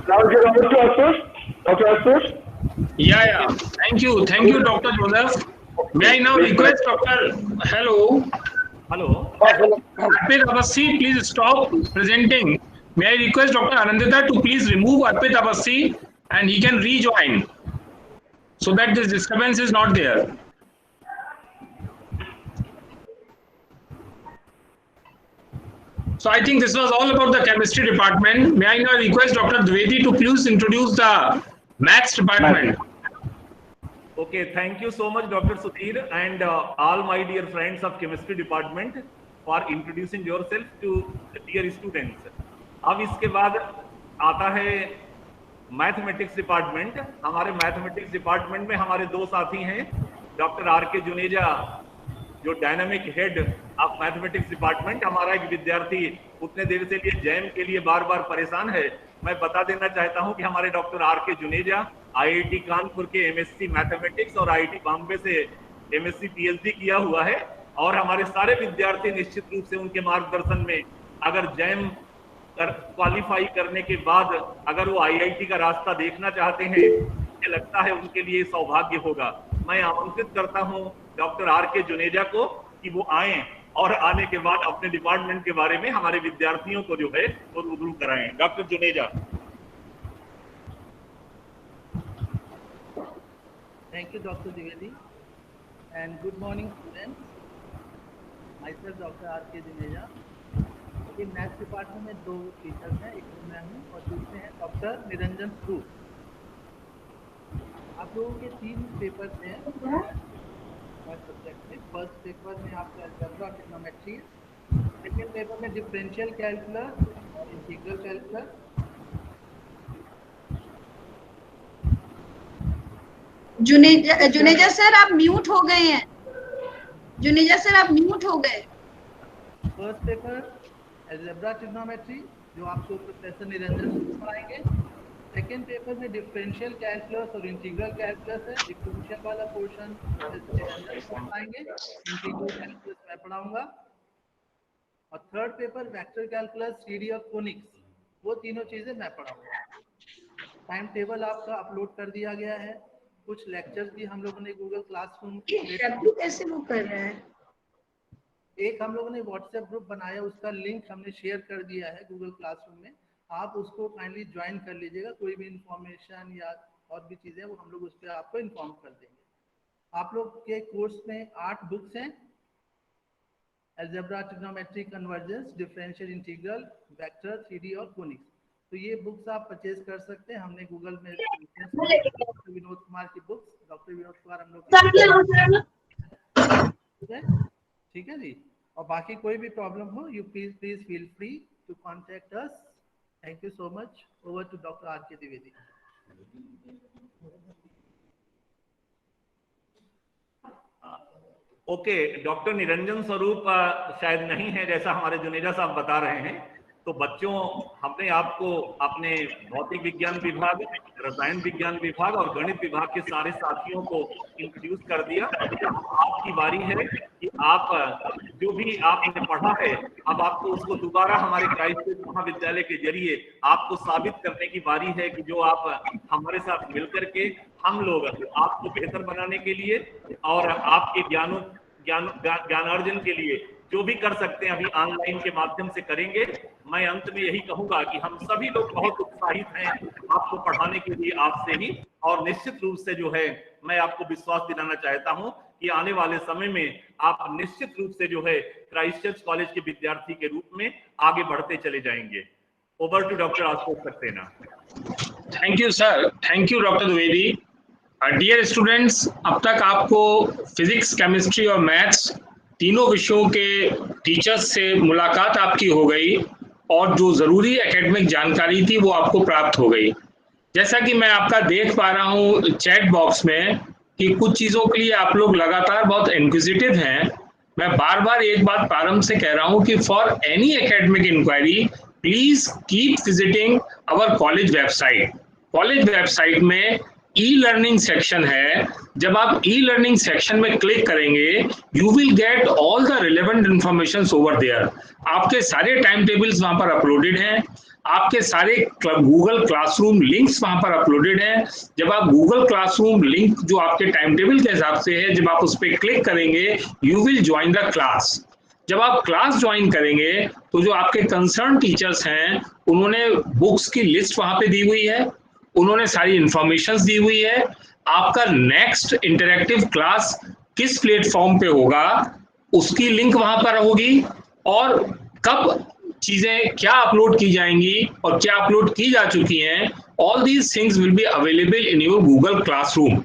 Now is it over to Ashutosh? Dr. Ashutosh? Yeah. Thank you, Dr. Joseph. May I now request Dr. Hello. Arpit Awasthi, please stop presenting. May I request Dr. Anandita to please remove Arpit Awasthi and he can rejoin so that this disturbance is not there. So I think this was all about the chemistry department. May I now request Dr. Dwivedi to please introduce the maths department. Okay, thank you so much, Dr. Sudhir, and all my dear friends of chemistry department for introducing yourself to the dear students. अब इसके बाद आता है mathematics department. हमारे mathematics department में हमारे दो साथी हैं, डॉक्टर आर.के. जुनेजा, जो dynamic head of mathematics department. हमारा एक विद्यार्थी उतने देर से लिए जैम के लिए बार बार परेशान है. मैं बता देना चाहता हूं कि हमारे doctor R K. Juneja IIT Kanpur के एमएससी मैथमेटिक्स और आईआईटी बॉम्बे से एमएससी पीएचडी किया हुआ है. और हमारे सारे विद्यार्थी निश्चित रूप से उनके मार्गदर्शन में अगर जैम क्वालिफाई करने के बाद अगर वो आईआईटी का रास्ता देखना चाहते हैं, मुझे लगता है उनके लिए सौभाग्य होगा. मैं आमंत्रित करता हूं डॉक्टर आर.के. जुनेजा को कि वो आए और आने के बाद अपने डिपार्टमेंट के बारे में हमारे विद्यार्थियों को जो है वो रूबरू कराएं. Doctor Juneja. Thank you, Dr. Dwivedi, and good morning, students. Myself, Dr. R.K. Juneja. ये मैथ्स डिपार्टमेंट में दो टीचर्स हैं, एक तो मैं हूँ और दूसरे हैं डॉक्टर निरंजन सूद. आप लोगों के 3 पेपर हैं सब्जेक्ट में. फर्स्ट पेपर में आपका अलजेब्रा ट्रिग्नोमेट्री, सेकेंड पेपर में डिफरेंशियल कैलकुलस और इंटीग्रल कैलकुलस. जुनेजा सर आप म्यूट हो गए हैं. जुनेजा सर आप म्यूट हो गए. फर्स्ट पेपर अलजेब्रा ट्रिग्नोमेट्री जो आपको प्रोफेसर निरंजन पढ़ाएंगे. सेकेंड पेपर में डिफरेंशियल कैलकुलस और इंटीग्रल कैलकुलस है. डिफरेंशियल वाला पोर्शन पढ़ाएंगे, इंटीग्रल कैलकुलस मैं पढ़ाऊंगा. और third paper vector calculus, theory of conics, वो तीनों चीजें मैं पढ़ाऊंगा. टाइम टेबल आपका अपलोड कर दिया गया है. कुछ लेक्चर्स भी हम लोगों ने गूगल क्लासरूम कैसे वो कर रहा है. एक हम लोगों ने व्हाट्सएप ग्रुप बनाया, उसका लिंक हमने शेयर कर दिया है गूगल क्लासरूम में. आप उसको काइंडली ज्वाइन कर लीजिएगा। कोई भी इंफॉर्मेशन या और भी चीज़ें वो हम लोग उस पर आपको इन्फॉर्म कर देंगे। आप लोग के कोर्स में 8 बुक्स हैं, algebra, trigonometry, convergence, differential integral, vector, 3D और कोनिक्स। तो ये बुक्स आप परचेज कर सकते हैं। हमने गूगल में डॉक्टर विनोद कुमार की बुक्स, डॉक्टर विनोद कुमार हम लोग ठीक है जी। और बाकी कोई भी प्रॉब्लम हो, you please feel free to contact us. Thank you so much. Over to doctor R K Dwivedi. Okay, doctor Niranjan स्वरूप शायद नहीं है जैसा हमारे जुनेजा साहब बता रहे हैं। तो बच्चों, हमने आपको अपने भौतिक विज्ञान विभाग, रसायन विज्ञान विभाग और गणित विभाग के सारे साथियों को इंट्रोड्यूस कर दिया। आपकी बारी है कि आप जो भी आपने पढ़ा है, अब आपको उसको दोबारा हमारे क्राइस्ट महाविद्यालय के जरिए आपको साबित करने की बारी है कि जो आप हमारे साथ मिलकर के हम लोग आपको बेहतर बनाने के लिए और आपके ज्ञानार्जन के लिए जो भी कर सकते हैं अभी ऑनलाइन के माध्यम से करेंगे। मैं अंत में यही कहूंगा कि हम सभी लोग बहुत उत्साहित हैं आपको पढ़ाने के लिए आपसे ही, और निश्चित रूप से जो है मैं आपको विश्वास दिलाना चाहता हूं कि आने वाले समय में आप निश्चित रूप से जो है क्राइस्ट चर्च कॉलेज के विद्यार्थी के रूप में आगे बढ़ते चले जाएंगे। Over to doctor Ashutosh Saxena. Thank you sir, thank you doctor Dwivedi. Dear students, अब तक आपको फिजिक्स, केमिस्ट्री और मैथ्स तीनों विषयों के टीचर्स से मुलाकात आपकी हो गई और जो ज़रूरी एकेडमिक जानकारी थी वो आपको प्राप्त हो गई। जैसा कि मैं आपका देख पा रहा हूँ चैट बॉक्स में कि कुछ चीज़ों के लिए आप लोग लगातार बहुत इंक्विजिटिव हैं। मैं बार बार एक बात प्रारंभ से कह रहा हूँ कि for any academic inquiry please keep visiting our college website. College website में ई लर्निंग सेक्शन है। जब आप ई लर्निंग सेक्शन में क्लिक करेंगे you will get all the relevant information over there. आपके सारे टाइम टेबल्स वहां पर अपलोडेड हैं, आपके सारे गूगल क्लासरूम लिंक्स वहां पर अपलोडेड हैं। जब आप गूगल क्लासरूम लिंक जो आपके टाइम टेबल के हिसाब से है, जब आप उस पर क्लिक करेंगे you will join the class. जब आप क्लास ज्वाइन करेंगे तो जो आपके कंसर्न टीचर्स हैं उन्होंने बुक्स की लिस्ट वहां पे दी हुई है, उन्होंने सारी इंफॉर्मेशंस दी हुई है। आपका नेक्स्ट इंटरैक्टिव क्लास किस प्लेटफॉर्म पे होगा उसकी लिंक वहां पर होगी, और कब चीजें क्या अपलोड की जाएंगी और क्या अपलोड की जा चुकी हैं, all these things will be available in your Google classroom.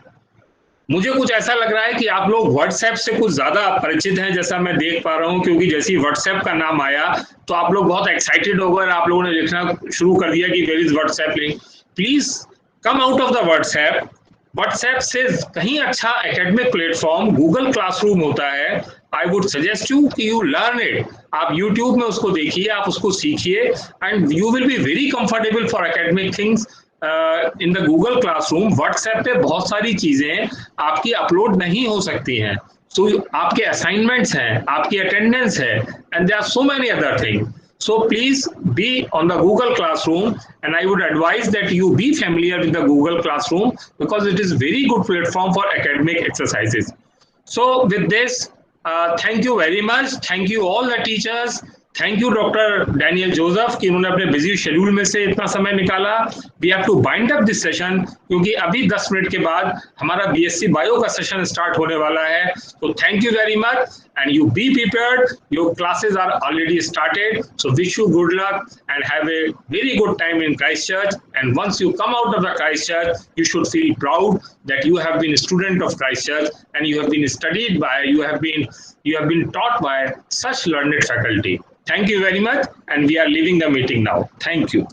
मुझे कुछ ऐसा लग रहा है कि आप लोग व्हाट्सएप से कुछ ज्यादा परिचित हैं जैसा मैं देख पा रहा हूं, क्योंकि जैसे ही व्हाट्सएप का नाम आया तो आप लोग बहुत एक्साइटेड हो गए, आप लोगों ने लिखना शुरू कर दिया कि where is WhatsApp link. Please come out of the WhatsApp. WhatsApp से कहीं अच्छा एकेडमिक प्लेटफॉर्म गूगल क्लासरूम होता है। आई वुड सजेस्ट यू कि यू लर्न इट। आप यूट्यूब में उसको देखिए, आप उसको सीखिए, and you will be very comfortable for academic things in the Google classroom. WhatsApp पे बहुत सारी चीजें आपकी अपलोड नहीं हो सकती हैं। सो आपके असाइनमेंट्स हैं, आपकी अटेंडेंस है, and there are so many other things. So please be on the Google Classroom, and I would advise that you be familiar with the Google Classroom because it is very good platform for academic exercises. So with this, thank you very much. Thank you all the teachers. Thank you doctor Daniel Joseph कि उन्होंने अपने busy schedule में से इतना समय निकाला। We have to bind up this session क्योंकि अभी 10 मिनट के बाद हमारा बीएससी बायो का सेशन स्टार्ट होने वाला है। तो thank you very much and you be prepared. Your classes are already started, so wish you good luck and have a very good time in Christ Church. And once you come out of the Christ Church, you should feel proud that you have been a student of Christ Church and you have been studied by, you have been taught by such learned faculty. Thank you very much, and we are leaving the meeting now. Thank you.